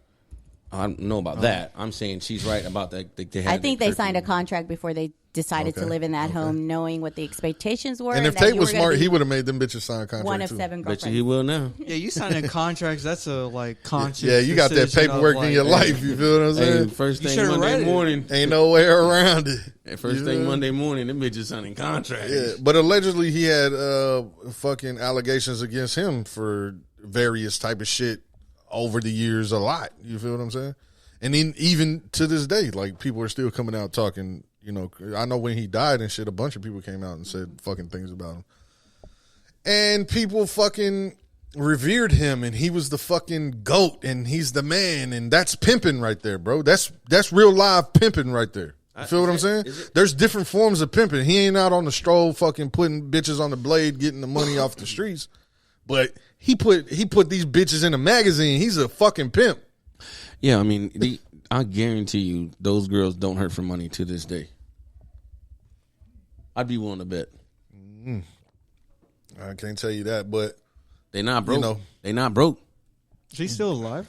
I don't know about that. I'm saying she's right about that. I think they signed a contract before they decided to live in that home, knowing what the expectations were. And if Tate was smart, he would have made them bitches sign a contract. One of too. 7 girlfriends. Bet you he will now. Yeah, you signing contracts. That's a like conscious. Yeah, you got that paperwork in your life. You feel what I'm saying? First thing Monday morning, ain't no way around it. First thing Monday morning, them bitches signing contracts. Yeah, but allegedly he had fucking allegations against him for various type of shit over the years a lot. You feel what I'm saying? And then even to this day, like, people are still coming out talking, you know, I know when he died and shit, a bunch of people came out and said fucking things about him. And people fucking revered him, and he was the fucking GOAT, and he's the man, and that's pimping right there, bro. That's real live pimping right there. You feel what I'm saying? There's different forms of pimping. He ain't out on the stroll fucking putting bitches on the blade, getting the money off the streets. But he put these bitches in a magazine. He's a fucking pimp. Yeah, I mean, I guarantee you those girls don't hurt for money to this day. I'd be willing to bet. I can't tell you that, but they not broke. You know, they not broke. She's still alive?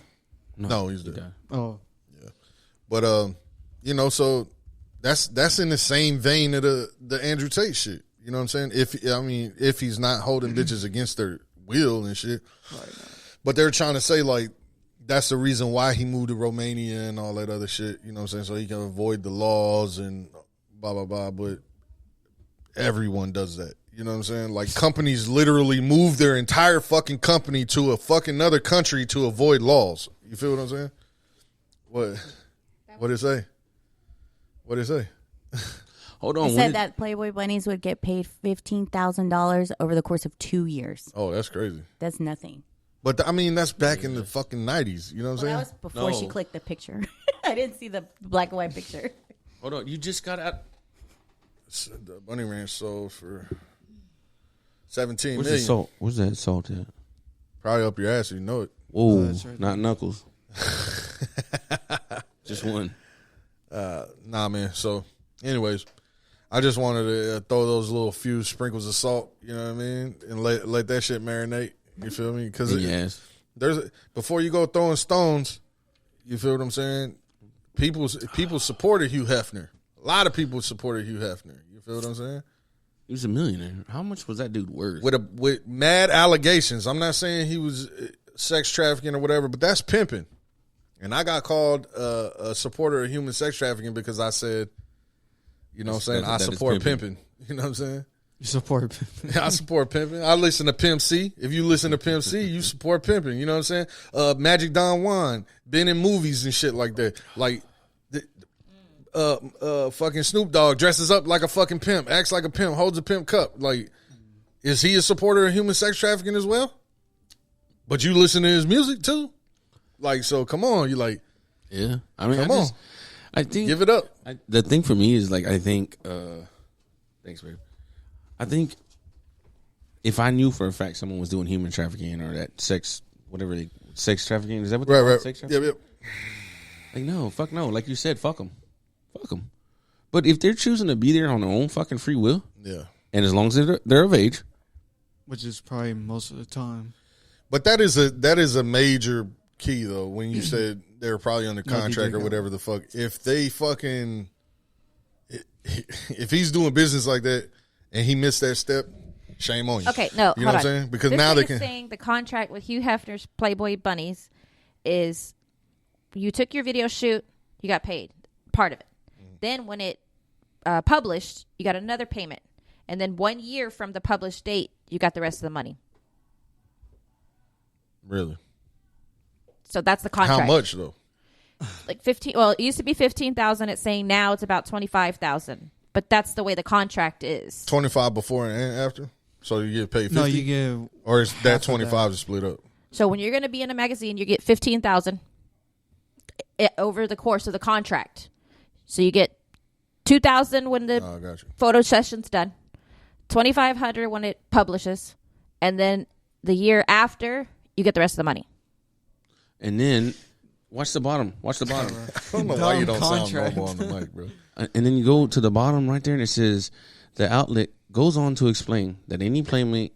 No, he's dead. Oh. Yeah. But you know, so that's in the same vein of the Andrew Tate shit. You know what I'm saying? If he's not holding bitches against their will and shit. Right. But they're trying to say, like, that's the reason why he moved to Romania and all that other shit. You know what I'm saying? So he can avoid the laws and blah, blah, blah. But everyone does that. You know what I'm saying? Like, companies literally move their entire fucking company to a fucking other country to avoid laws. You feel what I'm saying? What did it say? What did it say? Hold on. He said that Playboy bunnies would get paid $15,000 over the course of 2 years. Oh, that's crazy. That's nothing. But, I mean, that's back in the fucking 90s. You know what I'm saying? That was before she clicked the picture. I didn't see the black and white picture. Hold on. You just got out. The Bunny Ranch sold for $17 Where's million. the salt? Where's that salt at? Probably up your ass if you know it. Whoa, not knuckles. Just one. Nah, man. So, anyways, I just wanted to throw those little few sprinkles of salt, you know what I mean, and let that shit marinate. You feel me? Because before you go throwing stones, you feel what I'm saying? People supported Hugh Hefner. A lot of people supported Hugh Hefner. You feel what I'm saying? He was a millionaire. How much was that dude worth? With mad allegations. I'm not saying he was sex trafficking or whatever, but that's pimping. And I got called a supporter of human sex trafficking because I said, you know what I'm saying, I support pimping. You know what I'm saying? You support pimping. I support pimping. I listen to Pimp C. If you listen to Pimp C, you support pimping. You know what I'm saying? Magic Don Juan, been in movies and shit like that. Like, fucking Snoop Dogg dresses up like a fucking pimp, acts like a pimp, holds a pimp cup. Like, is he a supporter of human sex trafficking as well? But you listen to his music too? Like, so come on. You like, yeah. I mean, come on. I think give it up. The thing for me is, like, I think, thanks, babe. I think if I knew for a fact someone was doing human trafficking or that sex trafficking, is that what they call it? Sex trafficking? Yep. Like, no, fuck no. Like you said, fuck them. Fuck them. But if they're choosing to be there on their own fucking free will, yeah, and as long as they're of age, which is probably most of the time. But that is a major key though. When you said they're probably under contract or whatever the fuck, if they fucking if he's doing business like that and he missed that step, shame on you. Okay, no, you know what I'm saying? Because this now they is can saying the contract with Hugh Hefner's Playboy bunnies is you took your video shoot, you got paid part of it. Then when it published, you got another payment. And then 1 year from the published date, you got the rest of the money. Really? So that's the contract. How much though? Like 15. Well, it used to be 15,000. It's saying now it's about 25,000. But that's the way the contract is. 25 before and after. So you get paid 50? No, you get, or is that 25 is split up? So when you're going to be in a magazine, you get 15,000 over the course of the contract. So you get 2,000 when the photo session's done, 2,500 when it publishes, and then the year after you get the rest of the money. And then watch the bottom. Watch the bottom. I don't know why you don't sound normal on the mic, bro. And then you go to the bottom right there, and it says the outlet goes on to explain that any playmate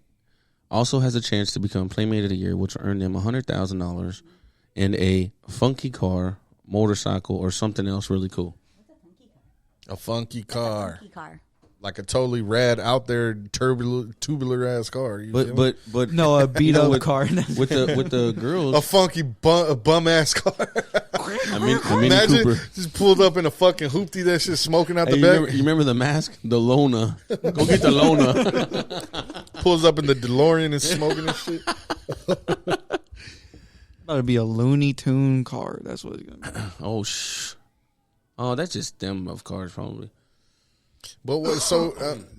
also has a chance to become Playmate of the Year, which will earn them $100,000 and a funky car, motorcycle, or something else really cool. A funky car. Funky car. Like a totally rad out there tubular ass car. But no, a beat up car with the girls. A funky bum ass car. Imagine Cooper just pulled up in a fucking hoopty that shit smoking out the back. You remember the mask? The Lona. Go get the Lona. Pulls up in the DeLorean and smoking and shit. That'll be a Looney Tune car. That's what it's gonna be. Oh, that's just them of cars probably. But what? So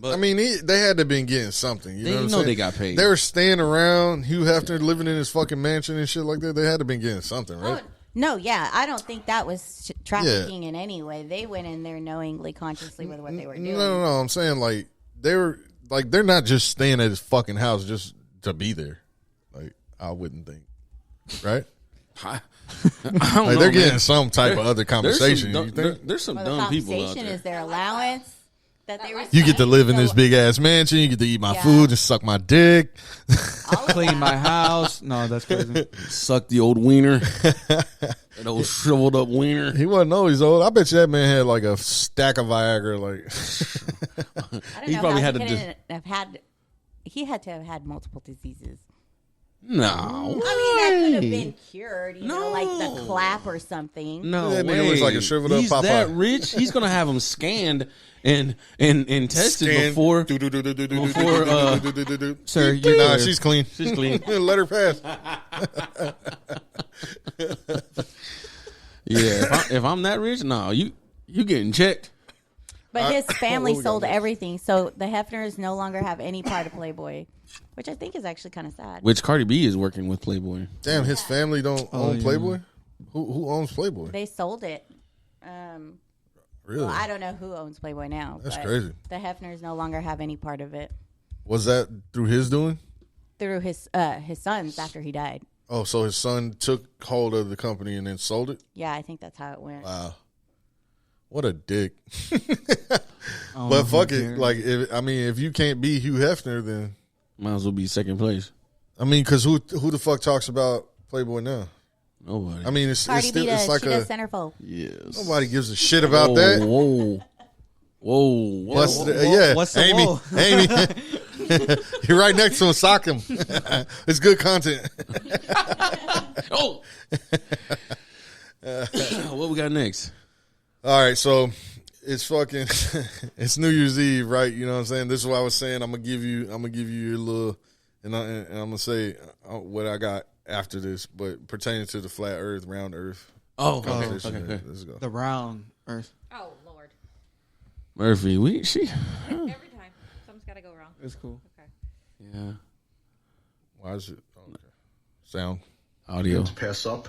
I mean, they had to have been getting something. You know what I'm saying? They got paid. They were staying around. Hugh Hefner living in his fucking mansion and shit like that. They had to have been getting something, right? No, yeah, I don't think that was trafficking in any way. They went in there knowingly, consciously with what they were doing. No. I'm saying like they're not just staying at his fucking house just to be there. Like I wouldn't think, right? I don't know, they're getting some type of other compensation. There's some dumb people out compensation there. is their allowance that they were. You get to live in this big ass mansion. You get to eat my food and suck my dick. Clean my house. No, that's crazy. Suck the old wiener. That old shriveled up wiener. He wasn't always old. I bet you that man had like a stack of Viagra. Like I don't he know probably how had he to couldn't have had. He had to have had multiple diseases. No. I mean, that could have been cured, you know, like the clap or something. No, that nigga looks like a shriveled up He's Popeye. that rich. He's gonna have them scanned and tested before. Sir, Nah, she's clean. She's clean. Let her pass. Yeah, if I'm that rich, no, you getting checked. But his family what we got sold next? everything, so the Hefners no longer have any part of Playboy, which I think is actually kind of sad. Which Cardi B is working with Playboy. Damn, his family don't own Playboy? Who owns Playboy? They sold it. Really? Well, I don't know who owns Playboy now. That's but crazy. The Hefners no longer have any part of it Was that through his doing? through his sons after he died. Oh, so his son took hold of the company and then sold it? Yeah, I think that's how it went. Wow. What a dick. But fuck it. Like, if you can't be Hugh Hefner, then Might as well be second place. I mean, because who the fuck talks about Playboy now? Nobody. I mean, it's Cardi still B it's like she a does centerfold. Yes. nobody gives a shit about that. Whoa. Plus, yeah, what's the Amy, whoa? Amy, you're right next to him. Sock him. It's good content. Oh. What we got next? All right, so it's fucking it's New Year's Eve, right? You know what I'm saying? This is what I was saying. I'm gonna give you your little, and I'm gonna say what I got after this, but pertaining to the flat Earth, round Earth. Oh, conversation. okay. Let's go. The round Earth. Oh Lord! Murphy, Every time something's got to go wrong. It's cool. Okay. Yeah. Why is it? Okay. Sound. Audio. To pass up.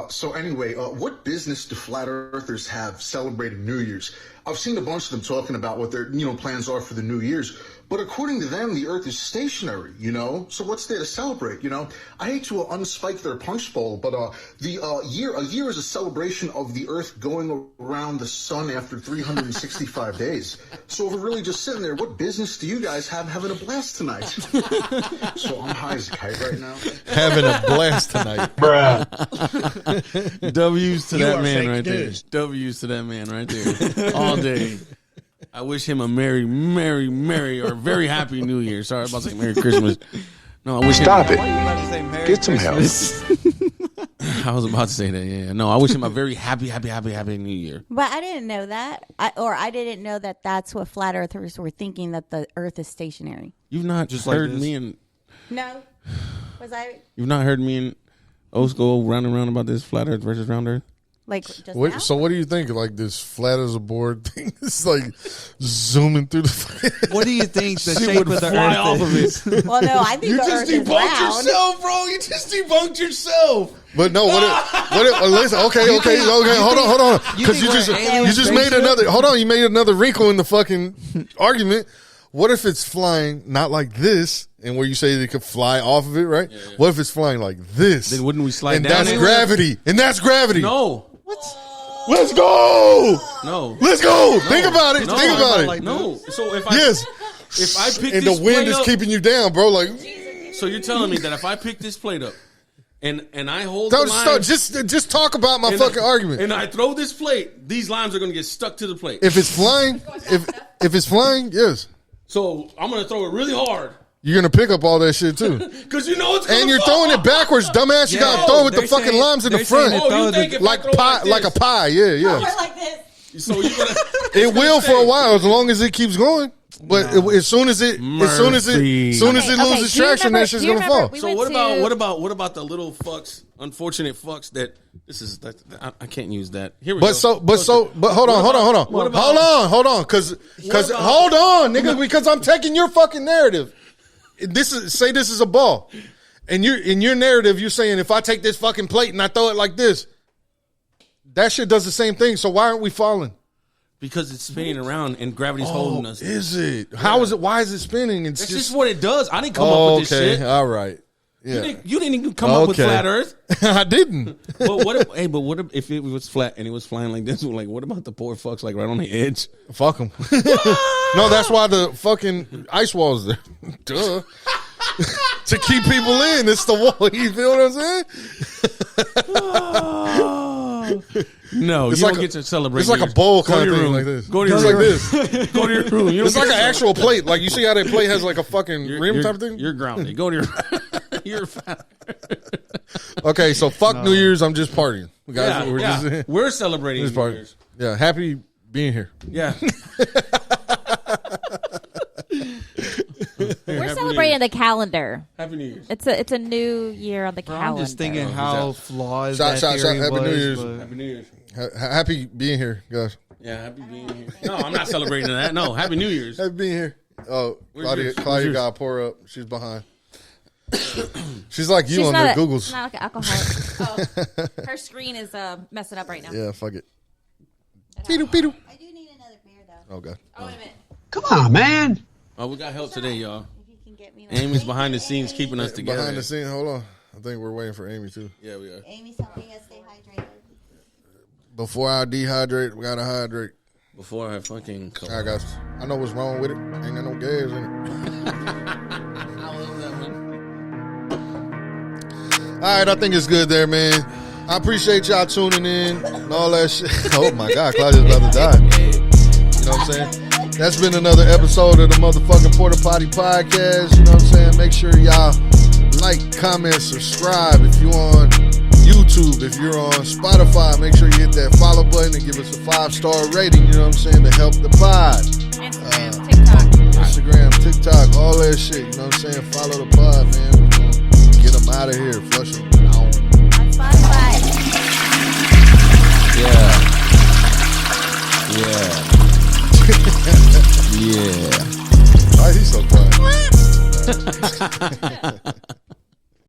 So anyway, what business do flat earthers have celebrating New Year's? I've seen a bunch of them talking about what their plans are for the New Year's, but according to them, the Earth is stationary. So what's there to celebrate? I hate to unspike their punch bowl, but a year is a celebration of the Earth going around the sun after 365 days. So if we're really just sitting there, what business do you guys have having a blast tonight? So I'm high as a kite right now. Having a blast tonight. W's to that man right there. W's to that man right there. All day. I wish him a merry, or very happy New Year. Sorry, I was about to say Merry Christmas. No, I wish Stop him. it. Get some help. I was about to say that, yeah. No, I wish him a very happy New Year. But I didn't know that, I didn't know that that's what flat earthers were thinking, that the Earth is stationary. You've not Just heard like this. me and No, was I you've not heard me and O's go round and round about this flat Earth versus round Earth? like just now? So what do you think? Like this flat as a board thing? It's like zooming through the. What do you think the Shit shape would of the fly Earth off is? of it. Well, no, I think You the just Earth is debunked round. yourself, bro. You just debunked yourself. But no, listen, okay, hold on. Because you just made another, you made another wrinkle in the fucking argument. What if it's flying not like this, and where you say they could fly off of it, right? Yeah. What if it's flying like this? Then wouldn't we slide and down? That's gravity. And that's gravity. No. Let's go. No. Let's go. Think about it. No. Think about it. Like, no. So if I pick and this the wind plate is up, keeping you down, bro. Like, so you're telling me that if I pick this plate up and I hold the line, just talk about my fucking argument. and I throw this plate, these lines are going to get stuck to the plate. If it's flying, if it's flying, yes. So I'm going to throw it really hard. You're going to pick up all that shit too. Because you know it's going to And you're fall. throwing it backwards, dumbass. You Yeah. got to throw it with the They're fucking saying- limes in the they're saying front. it Oh, you think if Like I throw it like a pie. Yeah. Or like this. So you're going to... It will for a while as long as it keeps going. But as soon as it loses traction, that shit's gonna fall. So what about the little fucks, unfortunate fucks that I can't use that. Here we go. But hold on, hold on, because hold on, nigga, because I'm taking your fucking narrative. This is a ball, and in your narrative, you're saying if I take this fucking plate and I throw it like this, that shit does the same thing. So why aren't we falling? Because it's spinning around and gravity's holding us. Is it? Yeah. How is it? Why is it spinning? It's just what it does. I didn't come up with this shit. All right. Yeah. You didn't even come up with flat Earth. I didn't. But what if it was flat and it was flying like this? Like, what about the poor fucks like right on the edge? Fuck them. No, that's why the fucking ice wall's there. Duh. To keep people in. It's the wall. You feel what I'm saying? No, it's you like don't get to celebrate. It's like a bowl kind of thing like this. Go to your room. Like this. Go to your room. It's like an actual plate. Like you see how that plate has like a fucking rim type of thing? You're grounded. Go to your You're fine. Okay, so fuck New Year's. I'm just partying. Guys, we're celebrating New Year's. Yeah, happy being here. Yeah. We're celebrating the calendar. Happy New Year's. It's a new year on the calendar. I'm just thinking how flawed that theory Happy was. New Year's. Happy New Year's. Happy being here, guys. Yeah, happy being here. No, I'm not celebrating that. No, Happy New Year's. Happy being here. Oh, Claudia got to pour up. She's behind. She's like you on the Googles. She's not like an alcoholic. Her screen is messing up right now. Yeah, fuck it. Peter. I do need another beer, though. Oh, God. Oh, wait a minute. Come on, man. Oh, we got help today, y'all. If you can get me Amy's behind the scenes keeping us together. Behind the scenes, hold on. I think we're waiting for Amy, too. Yeah, we are. Amy's helping us stay hydrated. Before I dehydrate, we got to hydrate. Before I fucking... I got. I know what's wrong with it. Ain't got no gas in it. I love that one. All right, I think it's good there, man. I appreciate y'all tuning in and all that shit. Oh, my God. Claudia's about to die. You know what I'm saying? That's been another episode of the motherfucking Porta Potty Podcast. You know what I'm saying? Make sure y'all like, comment, subscribe. If you're on YouTube, if you're on Spotify, make sure you hit that follow button and give us a 5-star rating. You know what I'm saying? To help the pod. Instagram, TikTok, all that shit. You know what I'm saying? Follow the pod, man. We're gonna get them out of here. Flush them down. On Spotify. Yeah. Why is he so quiet?